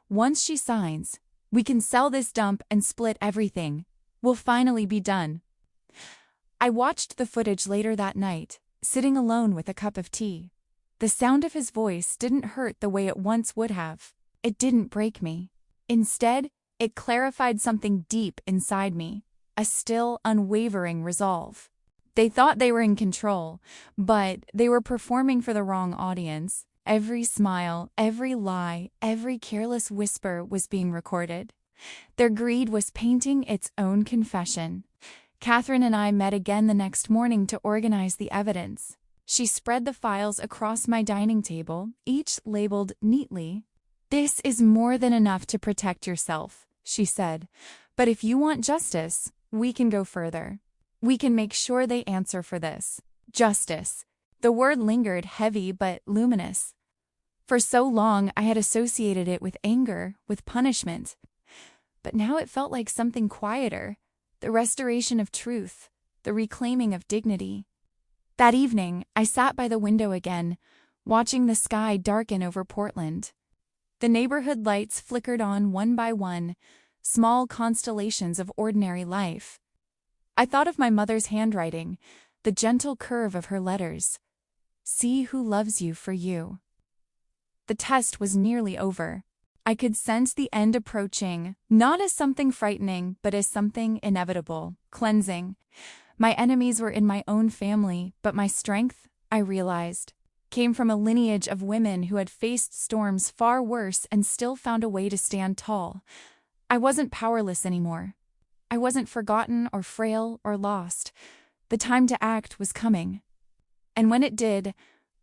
"Once she signs, we can sell this dump and split everything. We'll finally be done." I watched the footage later that night, sitting alone with a cup of tea. The sound of his voice didn't hurt the way it once would have. It didn't break me. Instead, it clarified something deep inside me, a still, unwavering resolve. They thought they were in control, but they were performing for the wrong audience. Every smile, every lie, every careless whisper was being recorded. Their greed was painting its own confession. Catherine and I met again the next morning to organize the evidence. She spread the files across my dining table, each labeled neatly. "This is more than enough to protect yourself," she said. "But if you want justice, we can go further. We can make sure they answer for this." Justice. The word lingered heavy but luminous. For so long, I had associated it with anger, with punishment. But now it felt like something quieter, the restoration of truth, the reclaiming of dignity. That evening, I sat by the window again, watching the sky darken over Portland. The neighborhood lights flickered on one by one, small constellations of ordinary life. I thought of my mother's handwriting, the gentle curve of her letters. "See who loves you for you." The test was nearly over. I could sense the end approaching, not as something frightening, but as something inevitable, cleansing. My enemies were in my own family, but my strength, I realized, came from a lineage of women who had faced storms far worse and still found a way to stand tall. I wasn't powerless anymore. I wasn't forgotten or frail or lost. The time to act was coming. And when it did,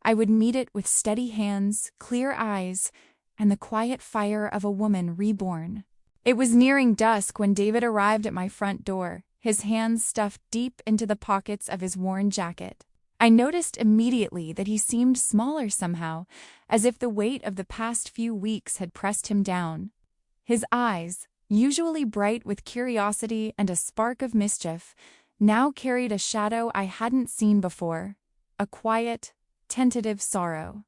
I would meet it with steady hands, clear eyes, and the quiet fire of a woman reborn. It was nearing dusk when David arrived at my front door, his hands stuffed deep into the pockets of his worn jacket. I noticed immediately that he seemed smaller somehow, as if the weight of the past few weeks had pressed him down. His eyes, usually bright with curiosity and a spark of mischief, now carried a shadow I hadn't seen before, a quiet, tentative sorrow.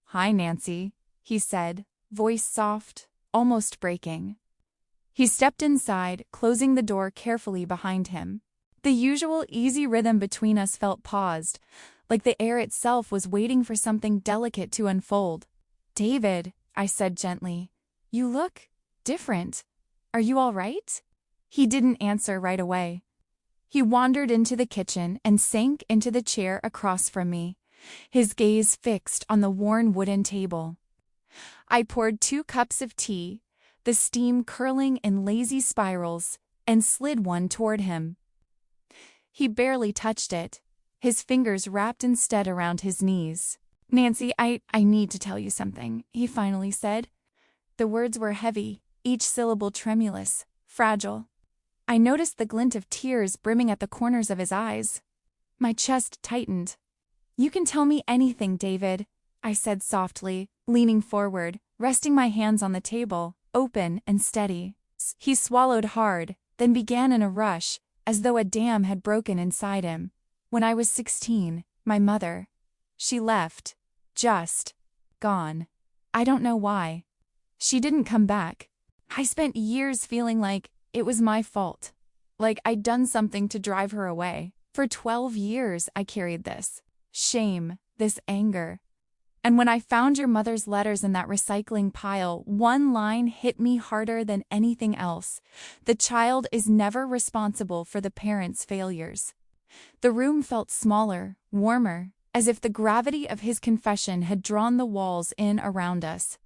"Hi, Nancy," he said, voice soft, almost breaking. He stepped inside, closing the door carefully behind him. The usual easy rhythm between us felt paused, like the air itself was waiting for something delicate to unfold. "David," I said gently, "you look different. Are you all right?" He didn't answer right away. He wandered into the kitchen and sank into the chair across from me, his gaze fixed on the worn wooden table. I poured 2 cups of tea, the steam curling in lazy spirals, and slid one toward him. He barely touched it, his fingers wrapped instead around his knees. "Nancy, I need to tell you something," he finally said. The words were heavy, each syllable tremulous, fragile. I noticed the glint of tears brimming at the corners of his eyes. My chest tightened. "You can tell me anything, David," I said softly, leaning forward, resting my hands on the table, open and steady. He swallowed hard, then began in a rush, as though a dam had broken inside him. "When I was 16, my mother, she left. Just gone. I don't know why. She didn't come back. I spent years feeling like it was my fault, like I'd done something to drive her away. For 12 years I carried this shame, this anger. And when I found your mother's letters in that recycling pile, one line hit me harder than anything else. The child is never responsible for the parent's failures." The room felt smaller, warmer, as if the gravity of his confession had drawn the walls in around us.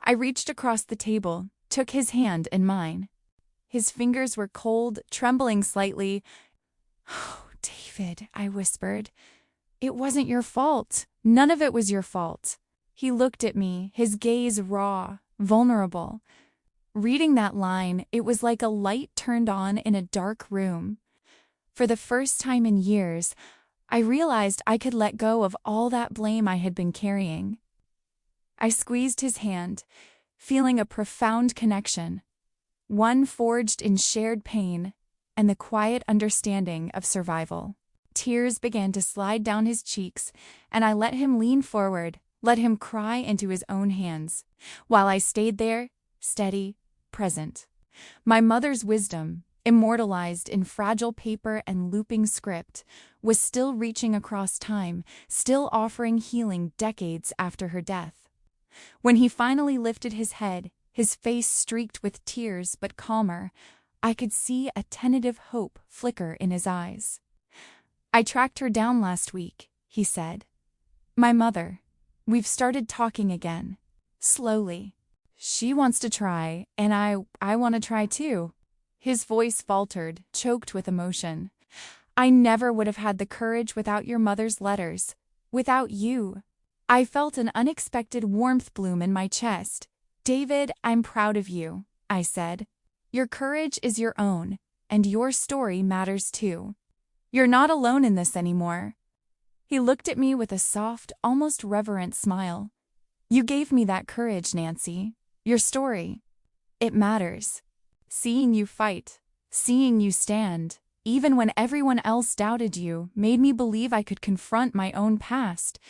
I reached across the table, took his hand in mine. His fingers were cold, trembling slightly. "Oh, David," I whispered. "It wasn't your fault. None of it was your fault." He looked at me, his gaze raw, vulnerable. Reading that line, it was like a light turned on in a dark room. For the first time in years, I realized I could let go of all that blame I had been carrying. I squeezed his hand, feeling a profound connection, one forged in shared pain and the quiet understanding of survival. Tears began to slide down his cheeks, and I let him lean forward, let him cry into his own hands, while I stayed there, steady, present. My mother's wisdom, immortalized in fragile paper and looping script, was still reaching across time, still offering healing decades after her death. When he finally lifted his head, his face streaked with tears but calmer, I could see a tentative hope flicker in his eyes. "I tracked her down last week," he said. "My mother. We've started talking again. Slowly. She wants to try, and I want to try too." His voice faltered, choked with emotion. "I never would have had the courage without your mother's letters. Without you." I felt an unexpected warmth bloom in my chest. "David, I'm proud of you," I said. "Your courage is your own, and your story matters too. You're not alone in this anymore." He looked at me with a soft, almost reverent smile. "You gave me that courage, Nancy. Your story. It matters. Seeing you fight, seeing you stand, even when everyone else doubted you, made me believe I could confront my own past."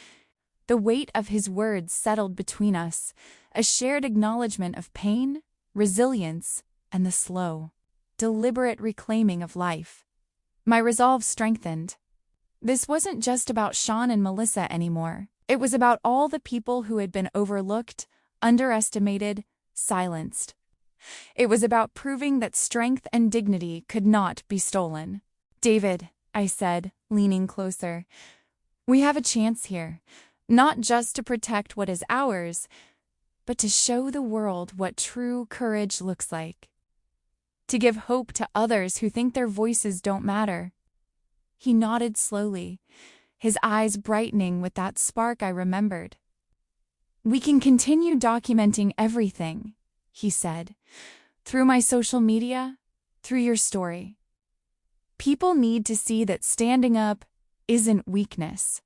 The weight of his words settled between us, a shared acknowledgement of pain, resilience, and the slow, deliberate reclaiming of life. My resolve strengthened. This wasn't just about Sean and Melissa anymore. It was about all the people who had been overlooked, underestimated, silenced. It was about proving that strength and dignity could not be stolen. "David," I said, leaning closer, "we have a chance here. Not just to protect what is ours, but to show the world what true courage looks like. To give hope to others who think their voices don't matter." He nodded slowly, his eyes brightening with that spark I remembered. "We can continue documenting everything," he said, "through my social media, through your story. People need to see that standing up isn't weakness.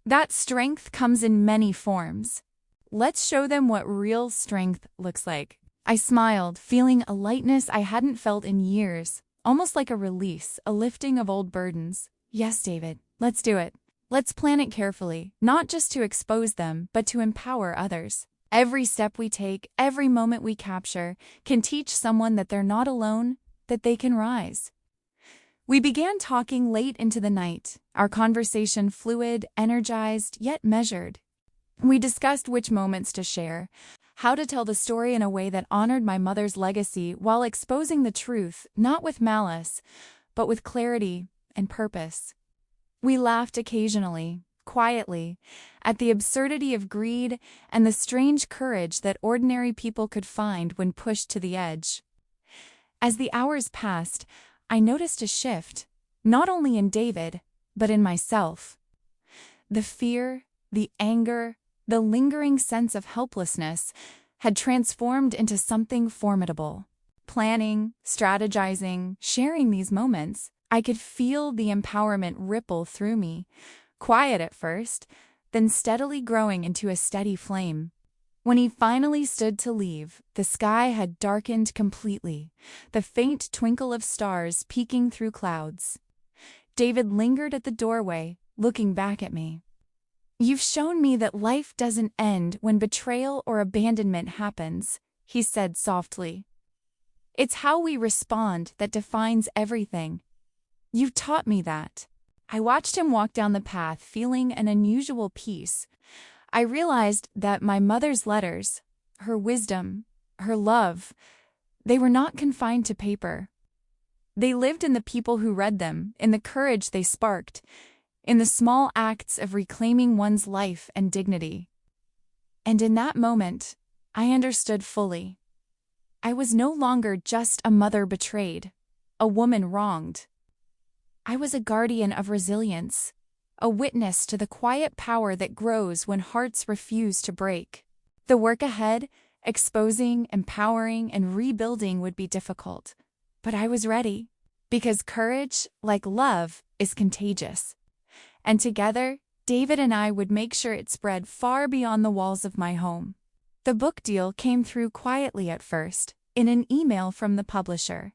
That strength comes in many forms. Let's show them what real strength looks like." I smiled, feeling a lightness I hadn't felt in years, almost like a release, a lifting of old burdens. "Yes, David, let's do it. Let's plan it carefully, not just to expose them, but to empower others." Every step we take, every moment we capture, can teach someone that they're not alone, that they can rise. We began talking late into the night, our conversation fluid, energized, yet measured. We discussed which moments to share, how to tell the story in a way that honored my mother's legacy while exposing the truth, not with malice, but with clarity and purpose. We laughed occasionally, quietly, at the absurdity of greed and the strange courage that ordinary people could find when pushed to the edge. As the hours passed, I noticed a shift, not only in David, but in myself. The fear, the anger, the lingering sense of helplessness had transformed into something formidable. Planning, strategizing, sharing these moments, I could feel the empowerment ripple through me, quiet at first, then steadily growing into a steady flame. When he finally stood to leave, the sky had darkened completely, the faint twinkle of stars peeking through clouds. David lingered at the doorway, looking back at me. "You've shown me that life doesn't end when betrayal or abandonment happens," he said softly. "It's how we respond that defines everything. You've taught me that." I watched him walk down the path, feeling an unusual peace. I realized that my mother's letters, her wisdom, her love, they were not confined to paper. They lived in the people who read them, in the courage they sparked, in the small acts of reclaiming one's life and dignity. And in that moment, I understood fully. I was no longer just a mother betrayed, a woman wronged. I was a guardian of resilience, a witness to the quiet power that grows when hearts refuse to break. The work ahead, exposing, empowering, and rebuilding would be difficult. But I was ready, because courage, like love, is contagious. And together, David and I would make sure it spread far beyond the walls of my home. The book deal came through quietly at first, in an email from the publisher.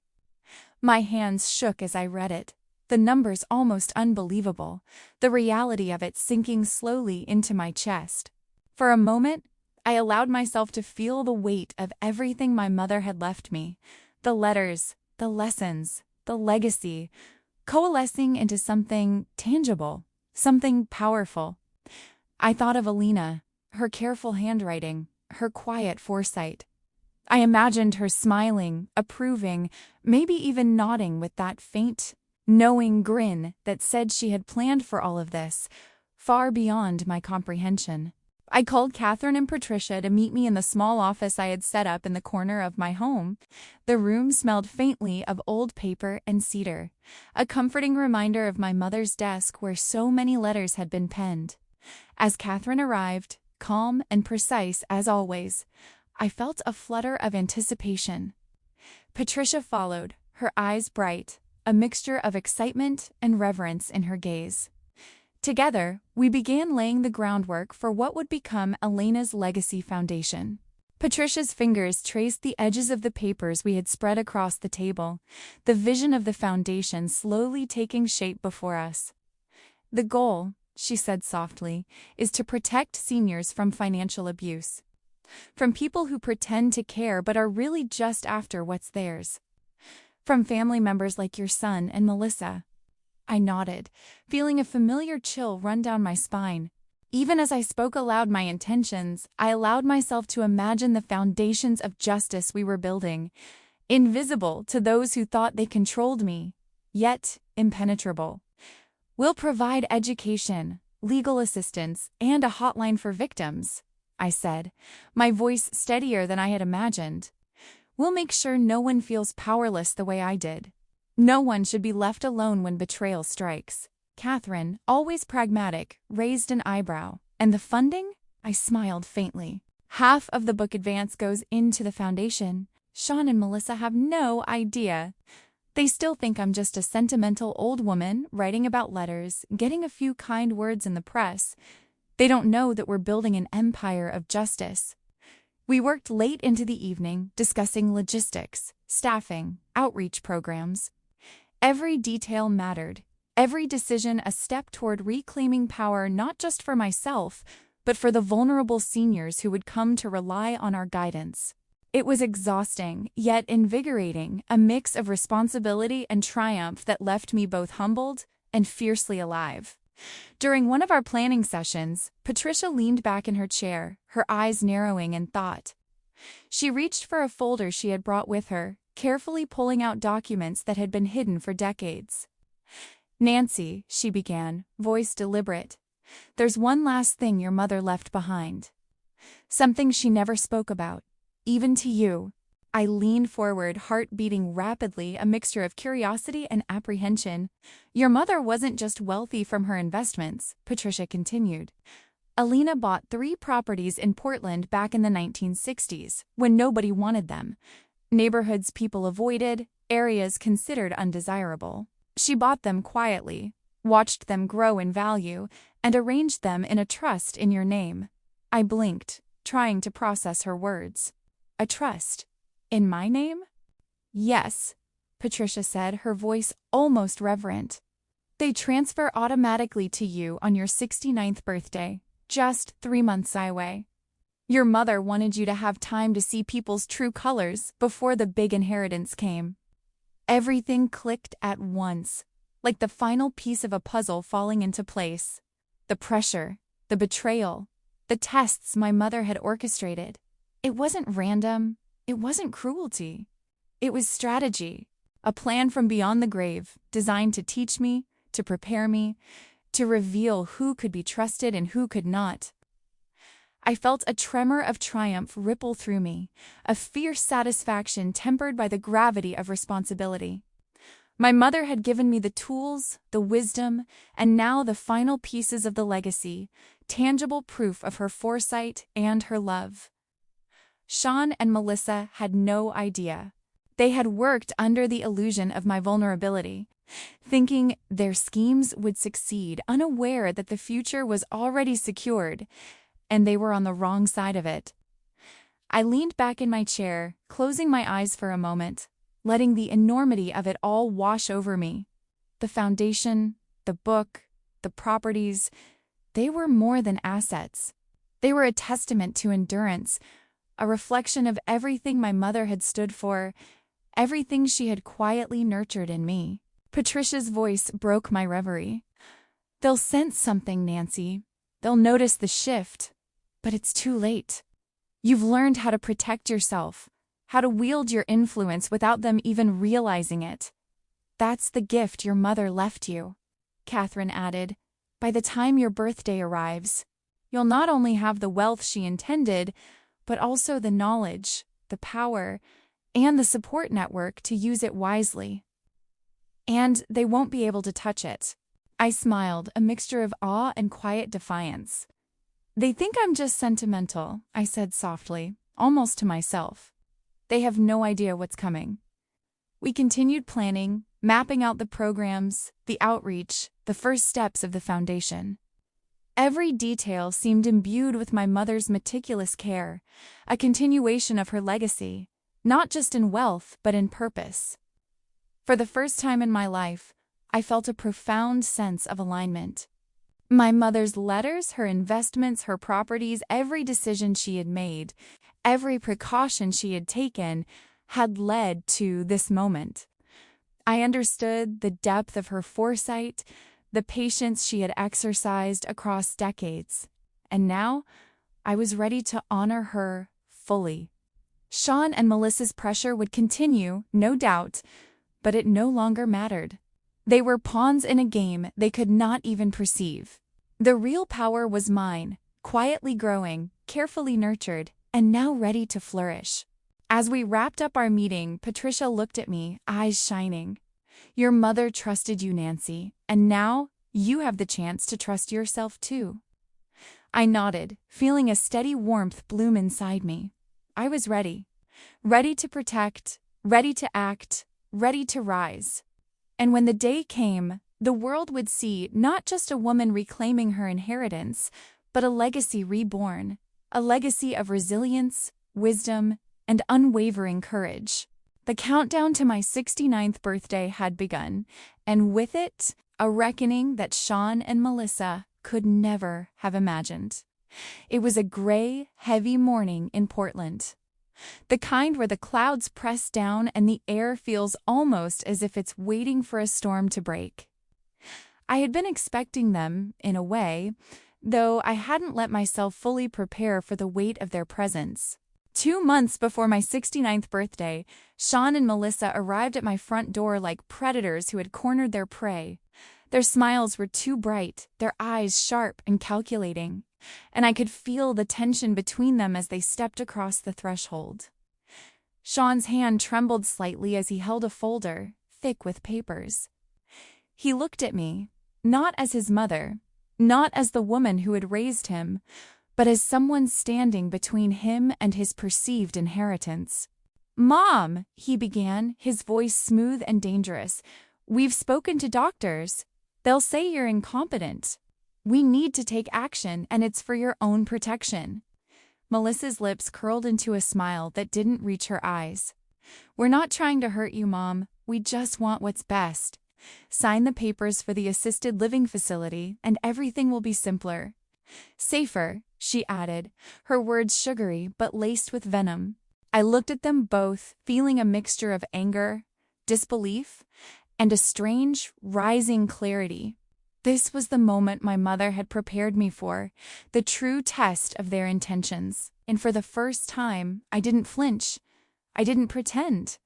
My hands shook as I read it, the numbers almost unbelievable, the reality of it sinking slowly into my chest. For a moment, I allowed myself to feel the weight of everything my mother had left me, the letters, the lessons, the legacy, coalescing into something tangible, something powerful. I thought of Alina, her careful handwriting, her quiet foresight. I imagined her smiling, approving, maybe even nodding with that faint, knowing grin that said she had planned for all of this, far beyond my comprehension. I called Catherine and Patricia to meet me in the small office I had set up in the corner of my home. The room smelled faintly of old paper and cedar, a comforting reminder of my mother's desk where so many letters had been penned. As Catherine arrived, calm and precise as always, I felt a flutter of anticipation. Patricia followed, her eyes bright, a mixture of excitement and reverence in her gaze. Together, we began laying the groundwork for what would become Elena's legacy foundation. Patricia's fingers traced the edges of the papers we had spread across the table, the vision of the foundation slowly taking shape before us. "The goal," she said softly, "is to protect seniors from financial abuse. From people who pretend to care but are really just after what's theirs. From family members like your son and Melissa." I nodded, feeling a familiar chill run down my spine. Even as I spoke aloud my intentions, I allowed myself to imagine the foundations of justice we were building, invisible to those who thought they controlled me, yet impenetrable. "We'll provide education, legal assistance, and a hotline for victims," I said, my voice steadier than I had imagined. "We'll make sure no one feels powerless the way I did. No one should be left alone when betrayal strikes." Catherine, always pragmatic, raised an eyebrow. "And the funding?" I smiled faintly. "Half of the book advance goes into the foundation. Sean and Melissa have no idea. They still think I'm just a sentimental old woman writing about letters, getting a few kind words in the press. They don't know that we're building an empire of justice." We worked late into the evening, discussing logistics, staffing, outreach programs. Every detail mattered, every decision a step toward reclaiming power not just for myself, but for the vulnerable seniors who would come to rely on our guidance. It was exhausting, yet invigorating, a mix of responsibility and triumph that left me both humbled and fiercely alive. During one of our planning sessions, Patricia leaned back in her chair, her eyes narrowing in thought. She reached for a folder she had brought with her, carefully pulling out documents that had been hidden for decades. "Nancy," she began, voice deliberate, "there's one last thing your mother left behind. Something she never spoke about, even to you." I leaned forward, heart beating rapidly, a mixture of curiosity and apprehension. "Your mother wasn't just wealthy from her investments," Patricia continued. "Alina bought 3 properties in Portland back in the 1960s, when nobody wanted them. Neighborhoods people avoided, areas considered undesirable. She bought them quietly, watched them grow in value, and arranged them in a trust in your name." I blinked, trying to process her words. "A trust? In my name?" "Yes," Patricia said, her voice almost reverent. "They transfer automatically to you on your 69th birthday, just 3 months away. Your mother wanted you to have time to see people's true colors before the big inheritance came." Everything clicked at once, like the final piece of a puzzle falling into place. The pressure, the betrayal, the tests my mother had orchestrated. It wasn't random. It wasn't cruelty. It was strategy, a plan from beyond the grave, designed to teach me, to prepare me, to reveal who could be trusted and who could not. I felt a tremor of triumph ripple through me, a fierce satisfaction tempered by the gravity of responsibility. My mother had given me the tools, the wisdom, and now the final pieces of the legacy, tangible proof of her foresight and her love. Sean and Melissa had no idea. They had worked under the illusion of my vulnerability, thinking their schemes would succeed, unaware that the future was already secured, and they were on the wrong side of it. I leaned back in my chair, closing my eyes for a moment, letting the enormity of it all wash over me. The foundation, the book, the properties, they were more than assets. They were a testament to endurance, a reflection of everything my mother had stood for, everything she had quietly nurtured in me. Patricia's voice broke my reverie. "They'll sense something, Nancy. They'll notice the shift. But it's too late. You've learned how to protect yourself, how to wield your influence without them even realizing it. That's the gift your mother left you," Catherine added. "By the time your birthday arrives, you'll not only have the wealth she intended, but also the knowledge, the power, and the support network to use it wisely. And they won't be able to touch it." I smiled, a mixture of awe and quiet defiance. "They think I'm just sentimental," I said softly, almost to myself. "They have no idea what's coming." We continued planning, mapping out the programs, the outreach, the first steps of the foundation. Every detail seemed imbued with my mother's meticulous care, a continuation of her legacy, not just in wealth but in purpose. For the first time in my life, I felt a profound sense of alignment. My mother's letters, her investments, her properties, every decision she had made, every precaution she had taken, had led to this moment. I understood the depth of her foresight, the patience she had exercised across decades, and now I was ready to honor her fully. Sean and Melissa's pressure would continue, no doubt, but it no longer mattered. They were pawns in a game they could not even perceive. The real power was mine, quietly growing, carefully nurtured, and now ready to flourish. As we wrapped up our meeting, Patricia looked at me, eyes shining. "Your mother trusted you, Nancy, and now you have the chance to trust yourself too." I nodded, feeling a steady warmth bloom inside me. I was ready. Ready to protect, ready to act, ready to rise. And when the day came, the world would see not just a woman reclaiming her inheritance, but a legacy reborn, a legacy of resilience, wisdom, and unwavering courage. The countdown to my 69th birthday had begun, and with it, a reckoning that Sean and Melissa could never have imagined. It was a gray, heavy morning in Portland. The kind where the clouds press down and the air feels almost as if it's waiting for a storm to break. I had been expecting them, in a way, though I hadn't let myself fully prepare for the weight of their presence. 2 months before my 69th birthday, Sean and Melissa arrived at my front door like predators who had cornered their prey. Their smiles were too bright, their eyes sharp and calculating, and I could feel the tension between them as they stepped across the threshold. Sean's hand trembled slightly as he held a folder, thick with papers. He looked at me, not as his mother, not as the woman who had raised him, but as someone standing between him and his perceived inheritance. "Mom," he began, his voice smooth and dangerous, "we've spoken to doctors. They'll say you're incompetent. We need to take action, and it's for your own protection." Melissa's lips curled into a smile that didn't reach her eyes. "We're not trying to hurt you, Mom. We just want what's best. Sign the papers for the assisted living facility, and everything will be simpler. Safer," she added, her words sugary but laced with venom. I looked at them both, feeling a mixture of anger, disbelief, and a strange, rising clarity. This was the moment my mother had prepared me for, the true test of their intentions. And for the first time, I didn't flinch. I didn't pretend.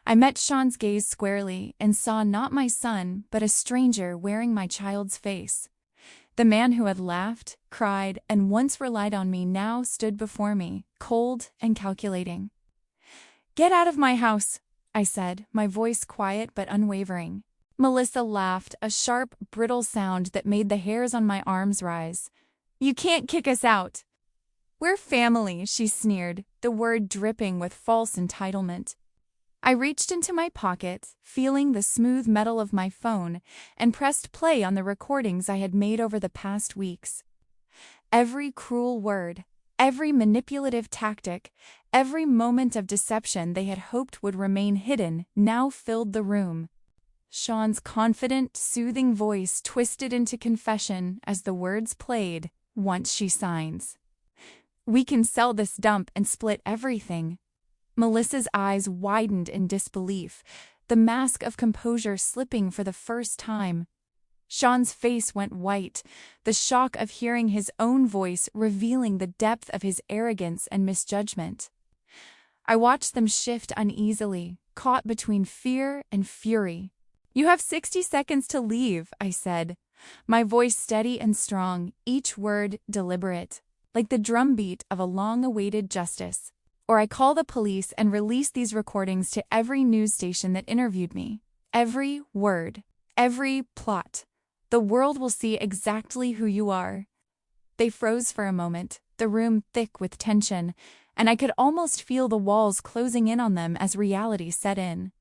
I met Sean's gaze squarely and saw not my son, but a stranger wearing my child's face. The man who had laughed, cried, and once relied on me now stood before me, cold and calculating. "Get out of my house," I said, my voice quiet but unwavering. Melissa laughed, a sharp, brittle sound that made the hairs on my arms rise. "You can't kick us out." "We're family," she sneered, the word dripping with false entitlement. I reached into my pocket, feeling the smooth metal of my phone, and pressed play on the recordings I had made over the past weeks. Every cruel word, every manipulative tactic, every moment of deception they had hoped would remain hidden now filled the room. Sean's confident, soothing voice twisted into confession as the words played, once she signs. "We can sell this dump and split everything." Melissa's eyes widened in disbelief, the mask of composure slipping for the first time. Sean's face went white, the shock of hearing his own voice revealing the depth of his arrogance and misjudgment. I watched them shift uneasily, caught between fear and fury. "You have 60 seconds to leave," I said, my voice steady and strong, each word deliberate, like the drumbeat of a long-awaited justice. "Or I call the police and release these recordings to every news station that interviewed me. Every word, every plot. The world will see exactly who you are." They froze for a moment, the room thick with tension, and I could almost feel the walls closing in on them as reality set in.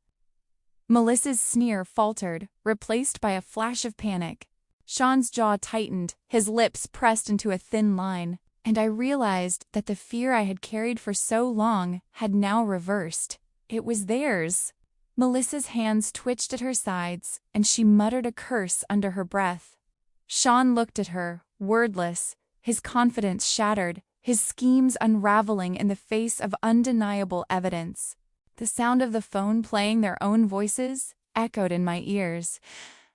Melissa's sneer faltered, replaced by a flash of panic. Sean's jaw tightened, his lips pressed into a thin line, and I realized that the fear I had carried for so long had now reversed. It was theirs. Melissa's hands twitched at her sides, and she muttered a curse under her breath. Sean looked at her, wordless, his confidence shattered, his schemes unraveling in the face of undeniable evidence. The sound of the phone playing their own voices echoed in my ears,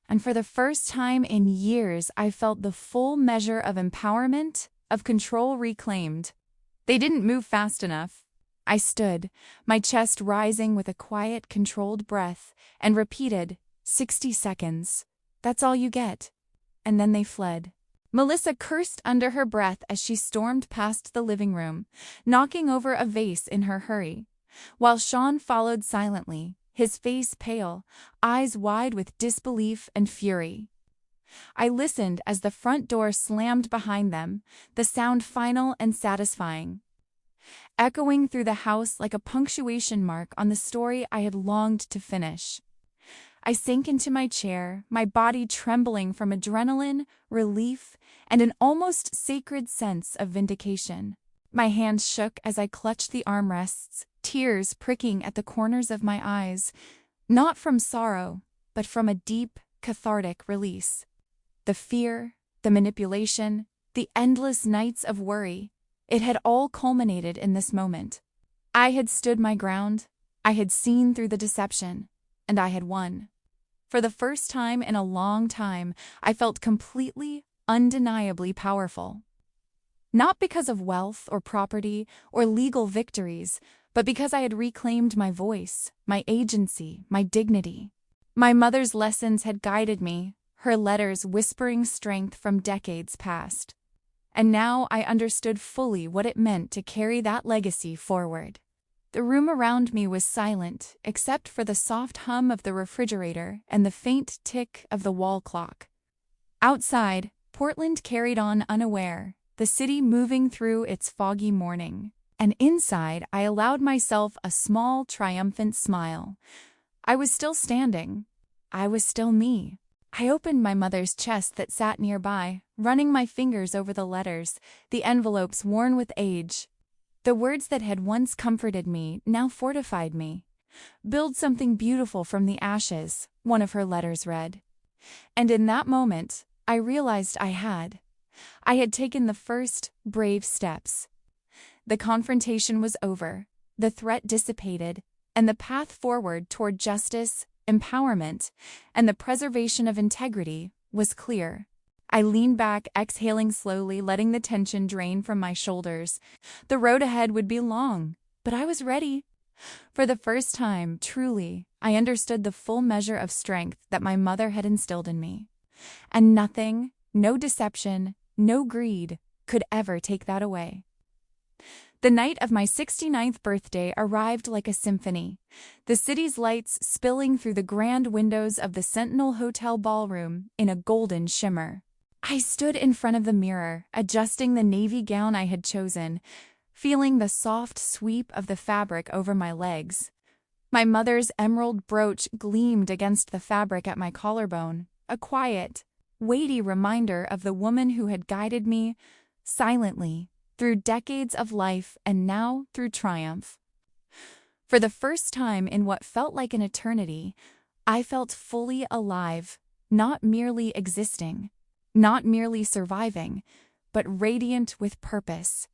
and for the first time in years I felt the full measure of empowerment, of control reclaimed. They didn't move fast enough. I stood, my chest rising with a quiet, controlled breath, and repeated, 60 seconds. That's all you get. And then they fled. Melissa cursed under her breath as she stormed past the living room, knocking over a vase in her hurry, while Sean followed silently, his face pale, eyes wide with disbelief and fury. I listened as the front door slammed behind them, the sound final and satisfying, echoing through the house like a punctuation mark on the story I had longed to finish. I sank into my chair, my body trembling from adrenaline, relief, and an almost sacred sense of vindication. My hands shook as I clutched the armrests, tears pricking at the corners of my eyes, not from sorrow, but from a deep, cathartic release. The fear, the manipulation, the endless nights of worry. It had all culminated in this moment. I had stood my ground, I had seen through the deception, and I had won. For the first time in a long time, I felt completely, undeniably powerful. Not because of wealth or property or legal victories, but because I had reclaimed my voice, my agency, my dignity. My mother's lessons had guided me, her letters whispering strength from decades past. And now I understood fully what it meant to carry that legacy forward. The room around me was silent, except for the soft hum of the refrigerator and the faint tick of the wall clock. Outside, Portland carried on unaware, the city moving through its foggy morning. And inside, I allowed myself a small, triumphant smile. I was still standing. I was still me. I opened my mother's chest that sat nearby, running my fingers over the letters, the envelopes worn with age. The words that had once comforted me now fortified me. "Build something beautiful from the ashes," one of her letters read. And in that moment, I realized I had taken the first, brave steps. The confrontation was over, the threat dissipated, and the path forward toward justice, empowerment, and the preservation of integrity was clear. I leaned back, exhaling slowly, letting the tension drain from my shoulders. The road ahead would be long, but I was ready. For the first time, truly, I understood the full measure of strength that my mother had instilled in me. And nothing, no deception, no greed, could ever take that away. The night of my 69th birthday arrived like a symphony, the city's lights spilling through the grand windows of the Sentinel Hotel ballroom in a golden shimmer. I stood in front of the mirror, adjusting the navy gown I had chosen, feeling the soft sweep of the fabric over my legs. My mother's emerald brooch gleamed against the fabric at my collarbone, a quiet, weighty reminder of the woman who had guided me, silently, through decades of life and now through triumph. For the first time in what felt like an eternity, I felt fully alive, not merely existing. Not merely surviving, but radiant with purpose.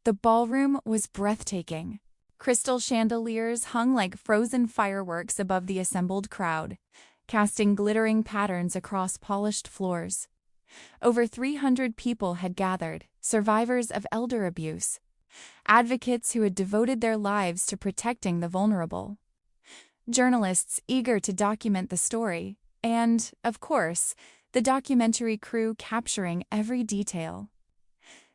The ballroom was breathtaking. Crystal chandeliers hung like frozen fireworks above the assembled crowd, casting glittering patterns across polished floors. Over 300 people had gathered, survivors of elder abuse, advocates who had devoted their lives to protecting the vulnerable, journalists eager to document the story, and, of course, the documentary crew capturing every detail.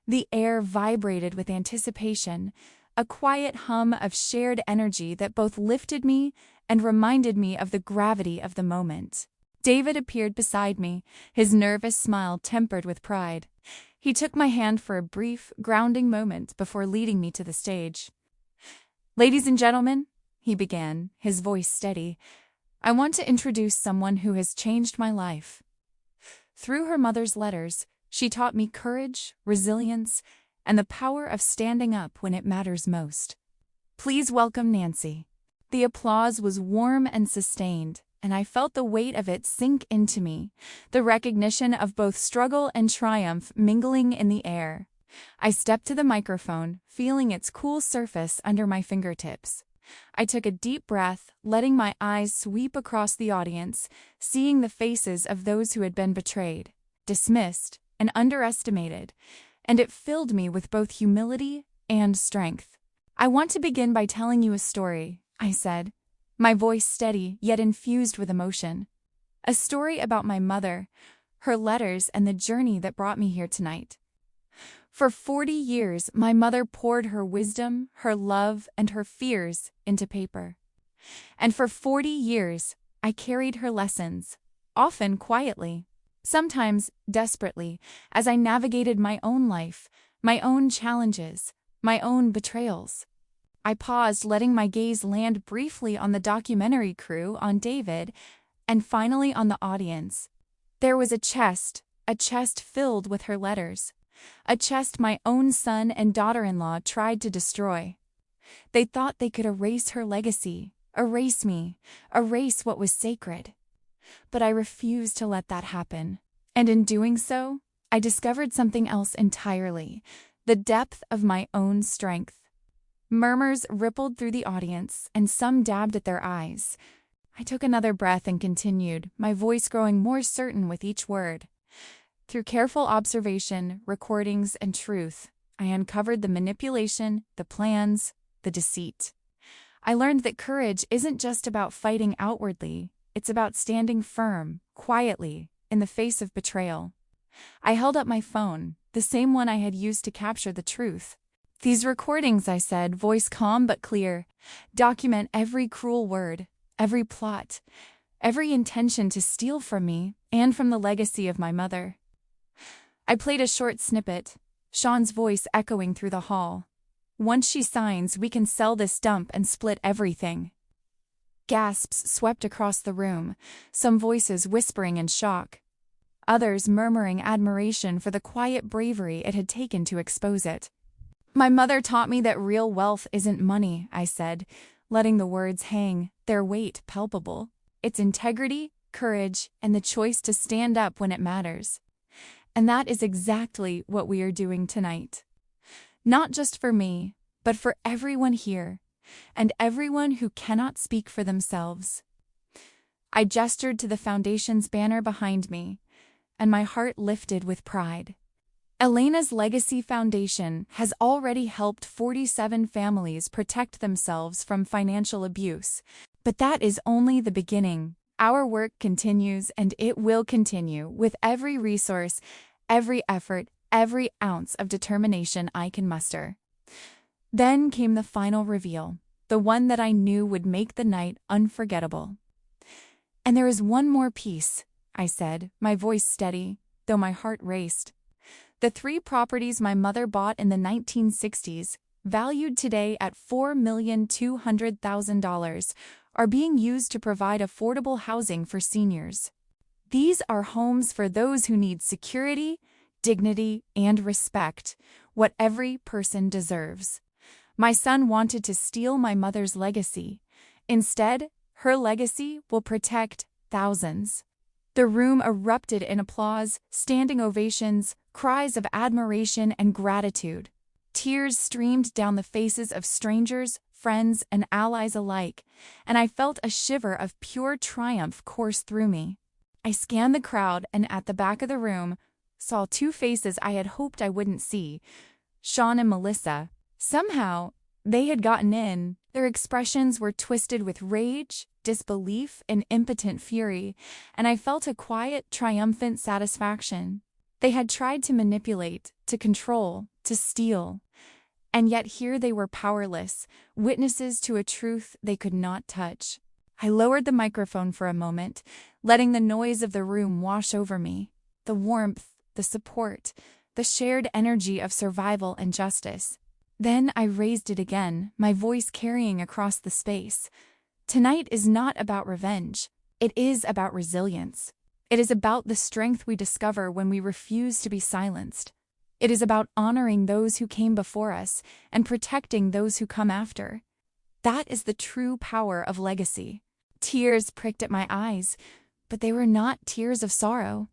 The air vibrated with anticipation, a quiet hum of shared energy that both lifted me and reminded me of the gravity of the moment. David appeared beside me, his nervous smile tempered with pride. He took my hand for a brief, grounding moment before leading me to the stage. "Ladies and gentlemen," he began, his voice steady, "I want to introduce someone who has changed my life. Through her mother's letters, she taught me courage, resilience, and the power of standing up when it matters most. Please welcome Nancy." The applause was warm and sustained, and I felt the weight of it sink into me, the recognition of both struggle and triumph mingling in the air. I stepped to the microphone, feeling its cool surface under my fingertips. I took a deep breath, letting my eyes sweep across the audience, seeing the faces of those who had been betrayed, dismissed, and underestimated, and it filled me with both humility and strength. "I want to begin by telling you a story," I said, my voice steady yet infused with emotion. "A story about my mother, her letters, and the journey that brought me here tonight. For 40 years, my mother poured her wisdom, her love, and her fears into paper. And for 40 years, I carried her lessons, often quietly, sometimes desperately, as I navigated my own life, my own challenges, my own betrayals. I paused, letting my gaze land briefly on the documentary crew, on David, and finally on the audience. There was a chest filled with her letters. A chest my own son and daughter-in-law tried to destroy. They thought they could erase her legacy, erase me, erase what was sacred. But I refused to let that happen, and in doing so, I discovered something else entirely: the depth of my own strength. Murmurs rippled through the audience, and some dabbed at their eyes. I took another breath and continued, my voice growing more certain with each word. Through careful observation, recordings, and truth, I uncovered the manipulation, the plans, the deceit. I learned that courage isn't just about fighting outwardly, it's about standing firm, quietly, in the face of betrayal. I held up my phone, the same one I had used to capture the truth. These recordings, I said, voice calm but clear, document every cruel word, every plot, every intention to steal from me and from the legacy of my mother. I played a short snippet, Sean's voice echoing through the hall. Once she signs, we can sell this dump and split everything. Gasps swept across the room, some voices whispering in shock, others murmuring admiration for the quiet bravery it had taken to expose it. My mother taught me that real wealth isn't money, I said, letting the words hang, their weight palpable. It's integrity, courage, and the choice to stand up when it matters. And that is exactly what we are doing tonight. Not just for me, but for everyone here, and everyone who cannot speak for themselves. I gestured to the Foundation's banner behind me, and my heart lifted with pride. Elena's Legacy Foundation has already helped 47 families protect themselves from financial abuse, but that is only the beginning. Our work continues, and it will continue with every resource, every effort, every ounce of determination I can muster. Then came the final reveal, the one that I knew would make the night unforgettable. And there is one more piece, I said, my voice steady, though my heart raced. The 3 properties my mother bought in the 1960s, valued today at $4,200,000, are being used to provide affordable housing for seniors. These are homes for those who need security, dignity, and respect, what every person deserves. My son wanted to steal my mother's legacy. Instead, her legacy will protect thousands. The room erupted in applause, standing ovations, cries of admiration and gratitude. Tears streamed down the faces of strangers, friends, and allies alike, and I felt a shiver of pure triumph course through me. I scanned the crowd and at the back of the room saw 2 faces I had hoped I wouldn't see, Sean and Melissa. Somehow, they had gotten in. Their expressions were twisted with rage, disbelief, and impotent fury, and I felt a quiet, triumphant satisfaction. They had tried to manipulate, to control, to steal, and yet here they were powerless, witnesses to a truth they could not touch. I lowered the microphone for a moment, letting the noise of the room wash over me, the warmth, the support, the shared energy of survival and justice. Then I raised it again, my voice carrying across the space. Tonight is not about revenge. It is about resilience. It is about the strength we discover when we refuse to be silenced. It is about honoring those who came before us and protecting those who come after. That is the true power of legacy. Tears pricked at my eyes, but they were not tears of sorrow.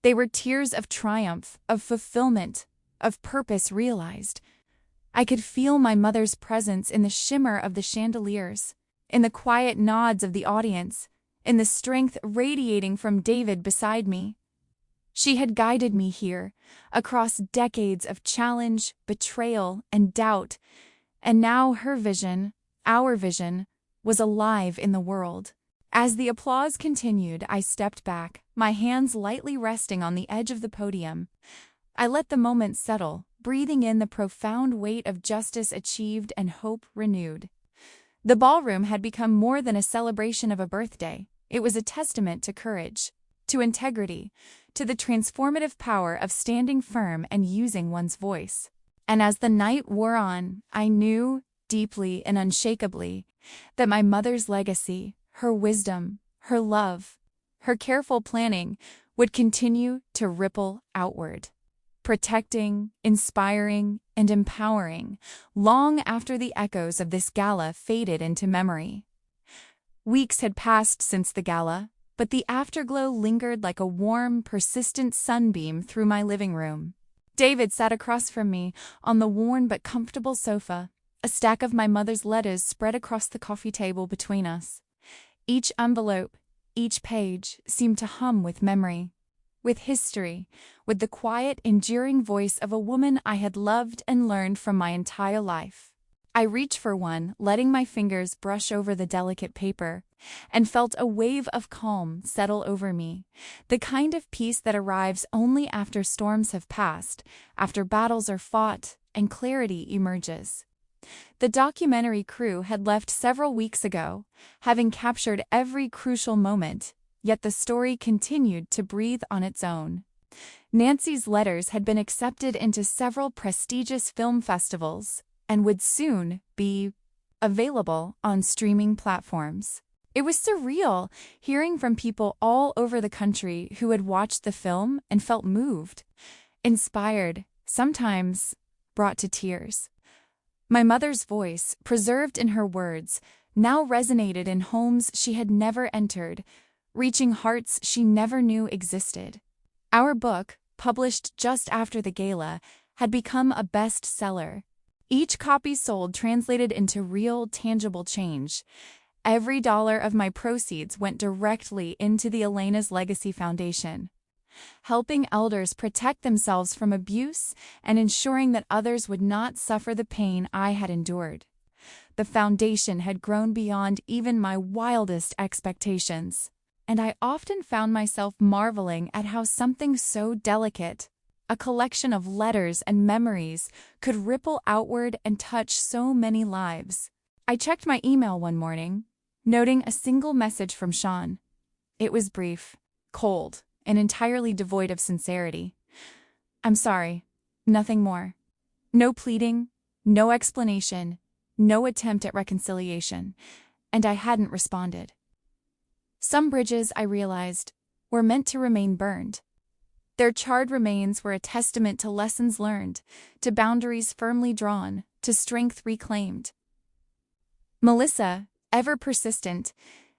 They were tears of triumph, of fulfillment, of purpose realized. I could feel my mother's presence in the shimmer of the chandeliers, in the quiet nods of the audience, in the strength radiating from David beside me. She had guided me here, across decades of challenge, betrayal, and doubt, and now her vision, our vision, was alive in the world. As the applause continued, I stepped back, my hands lightly resting on the edge of the podium. I let the moment settle, breathing in the profound weight of justice achieved and hope renewed. The ballroom had become more than a celebration of a birthday. It was a testament to courage, to integrity, to the transformative power of standing firm and using one's voice. And as the night wore on, I knew, deeply and unshakably, that my mother's legacy, her wisdom, her love, her careful planning would continue to ripple outward, protecting, inspiring, and empowering long after the echoes of this gala faded into memory. Weeks had passed since the gala, but the afterglow lingered like a warm, persistent sunbeam through my living room. David sat across from me on the worn but comfortable sofa, a stack of my mother's letters spread across the coffee table between us. Each envelope, each page seemed to hum with memory, with history, with the quiet, enduring voice of a woman I had loved and learned from my entire life. I reached for one, letting my fingers brush over the delicate paper, and felt a wave of calm settle over me, the kind of peace that arrives only after storms have passed, after battles are fought, and clarity emerges. The documentary crew had left several weeks ago, having captured every crucial moment, yet the story continued to breathe on its own. Nancy's letters had been accepted into several prestigious film festivals and would soon be available on streaming platforms. It was surreal hearing from people all over the country who had watched the film and felt moved, inspired, sometimes brought to tears. My mother's voice, preserved in her words, now resonated in homes she had never entered, reaching hearts she never knew existed. Our book, published just after the gala, had become a bestseller. Each copy sold translated into real, tangible change. Every dollar of my proceeds went directly into the Elena's Legacy Foundation, helping elders protect themselves from abuse and ensuring that others would not suffer the pain I had endured. The foundation had grown beyond even my wildest expectations, and I often found myself marveling at how something so delicate, a collection of letters and memories, could ripple outward and touch so many lives. I checked my email one morning, noting a single message from Sean. It was brief, cold, and entirely devoid of sincerity. "I'm sorry. Nothing more. No pleading, no explanation, no attempt at reconciliation," and I hadn't responded. Some bridges, I realized, were meant to remain burned. Their charred remains were a testament to lessons learned, to boundaries firmly drawn, to strength reclaimed. Melissa, ever persistent,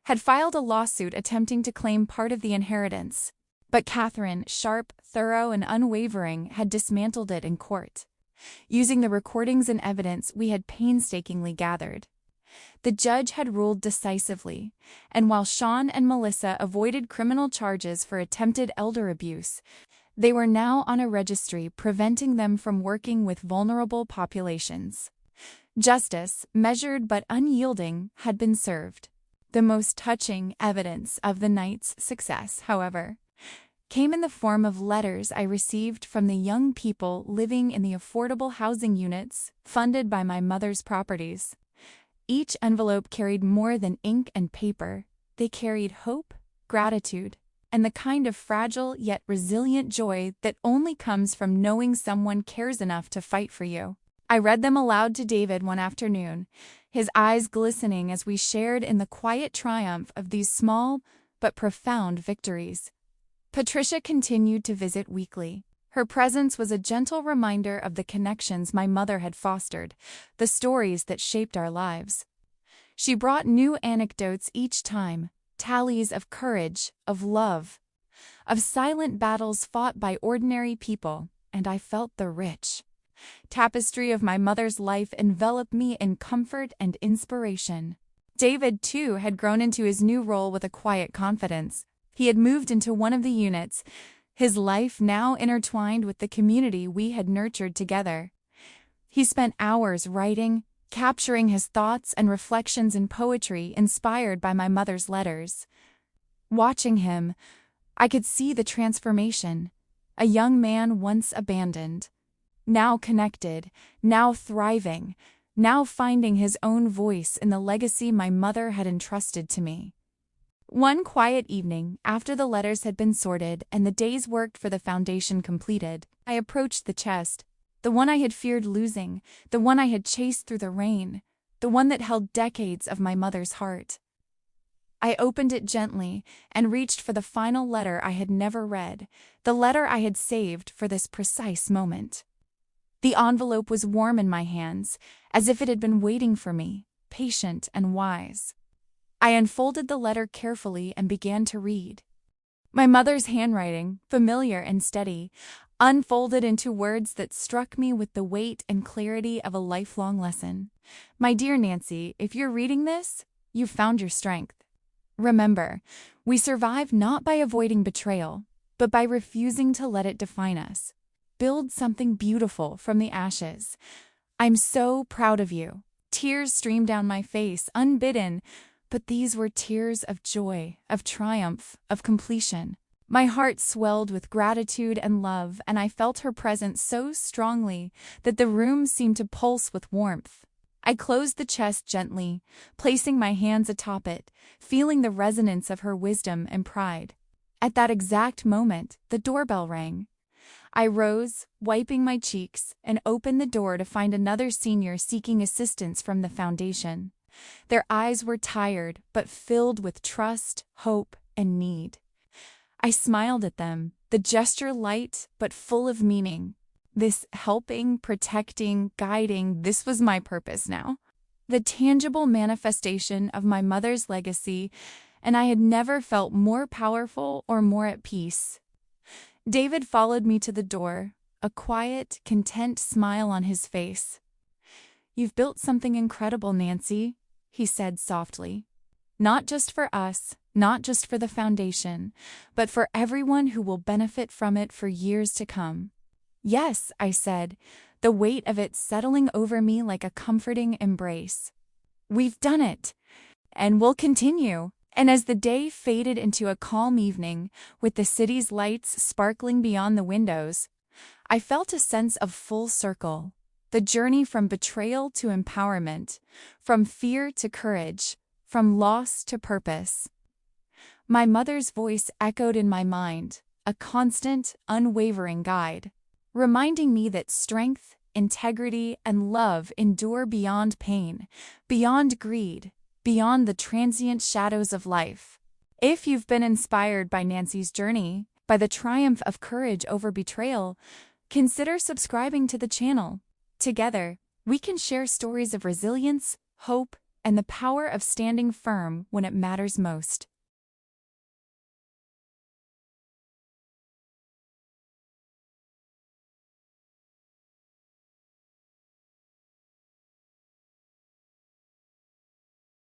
had filed a lawsuit attempting to claim part of the inheritance, but Catherine, sharp, thorough, and unwavering, had dismantled it in court, using the recordings and evidence we had painstakingly gathered. The judge had ruled decisively, and while Sean and Melissa avoided criminal charges for attempted elder abuse, they were now on a registry preventing them from working with vulnerable populations. Justice, measured but unyielding, had been served. The most touching evidence of the night's success, however, came in the form of letters I received from the young people living in the affordable housing units funded by my mother's properties. Each envelope carried more than ink and paper. They carried hope, gratitude, and the kind of fragile yet resilient joy that only comes from knowing someone cares enough to fight for you. I read them aloud to David one afternoon, his eyes glistening as we shared in the quiet triumph of these small but profound victories. Patricia continued to visit weekly. Her presence was a gentle reminder of the connections my mother had fostered, the stories that shaped our lives. She brought new anecdotes each time, tallies of courage, of love, of silent battles fought by ordinary people, and I felt the rich tapestry of my mother's life envelop me in comfort and inspiration. David, too, had grown into his new role with a quiet confidence. He had moved into one of the units, his life now intertwined with the community we had nurtured together. He spent hours writing, capturing his thoughts and reflections in poetry inspired by my mother's letters. Watching him, I could see the transformation. A young man once abandoned, now connected, now thriving, now finding his own voice in the legacy my mother had entrusted to me. One quiet evening, after the letters had been sorted and the day's work for the foundation completed, I approached the chest, the one I had feared losing, the one I had chased through the rain, the one that held decades of my mother's heart. I opened it gently and reached for the final letter I had never read, the letter I had saved for this precise moment. The envelope was warm in my hands, as if it had been waiting for me, patient and wise. I unfolded the letter carefully and began to read. My mother's handwriting, familiar and steady, unfolded into words that struck me with the weight and clarity of a lifelong lesson. My dear Nancy, if you're reading this, you've found your strength. Remember, we survive not by avoiding betrayal, but by refusing to let it define us. Build something beautiful from the ashes. I'm so proud of you. Tears streamed down my face, unbidden, but these were tears of joy, of triumph, of completion. My heart swelled with gratitude and love, and I felt her presence so strongly that the room seemed to pulse with warmth. I closed the chest gently, placing my hands atop it, feeling the resonance of her wisdom and pride. At that exact moment, the doorbell rang. I rose, wiping my cheeks, and opened the door to find another senior seeking assistance from the foundation. Their eyes were tired, but filled with trust, hope, and need. I smiled at them, the gesture light but full of meaning. This helping, protecting, guiding, this was my purpose now. The tangible manifestation of my mother's legacy, and I had never felt more powerful or more at peace. David followed me to the door, a quiet, content smile on his face. "You've built something incredible, Nancy," he said softly. "Not just for us, not just for the foundation, but for everyone who will benefit from it for years to come." "Yes," I said, the weight of it settling over me like a comforting embrace. "We've done it, and we'll continue." And as the day faded into a calm evening, with the city's lights sparkling beyond the windows, I felt a sense of full circle. The journey from betrayal to empowerment, from fear to courage, from loss to purpose. My mother's voice echoed in my mind, a constant, unwavering guide, reminding me that strength, integrity, and love endure beyond pain, beyond greed, beyond the transient shadows of life. If you've been inspired by Nancy's journey, by the triumph of courage over betrayal, consider subscribing to the channel. Together, we can share stories of resilience, hope, and the power of standing firm when it matters most.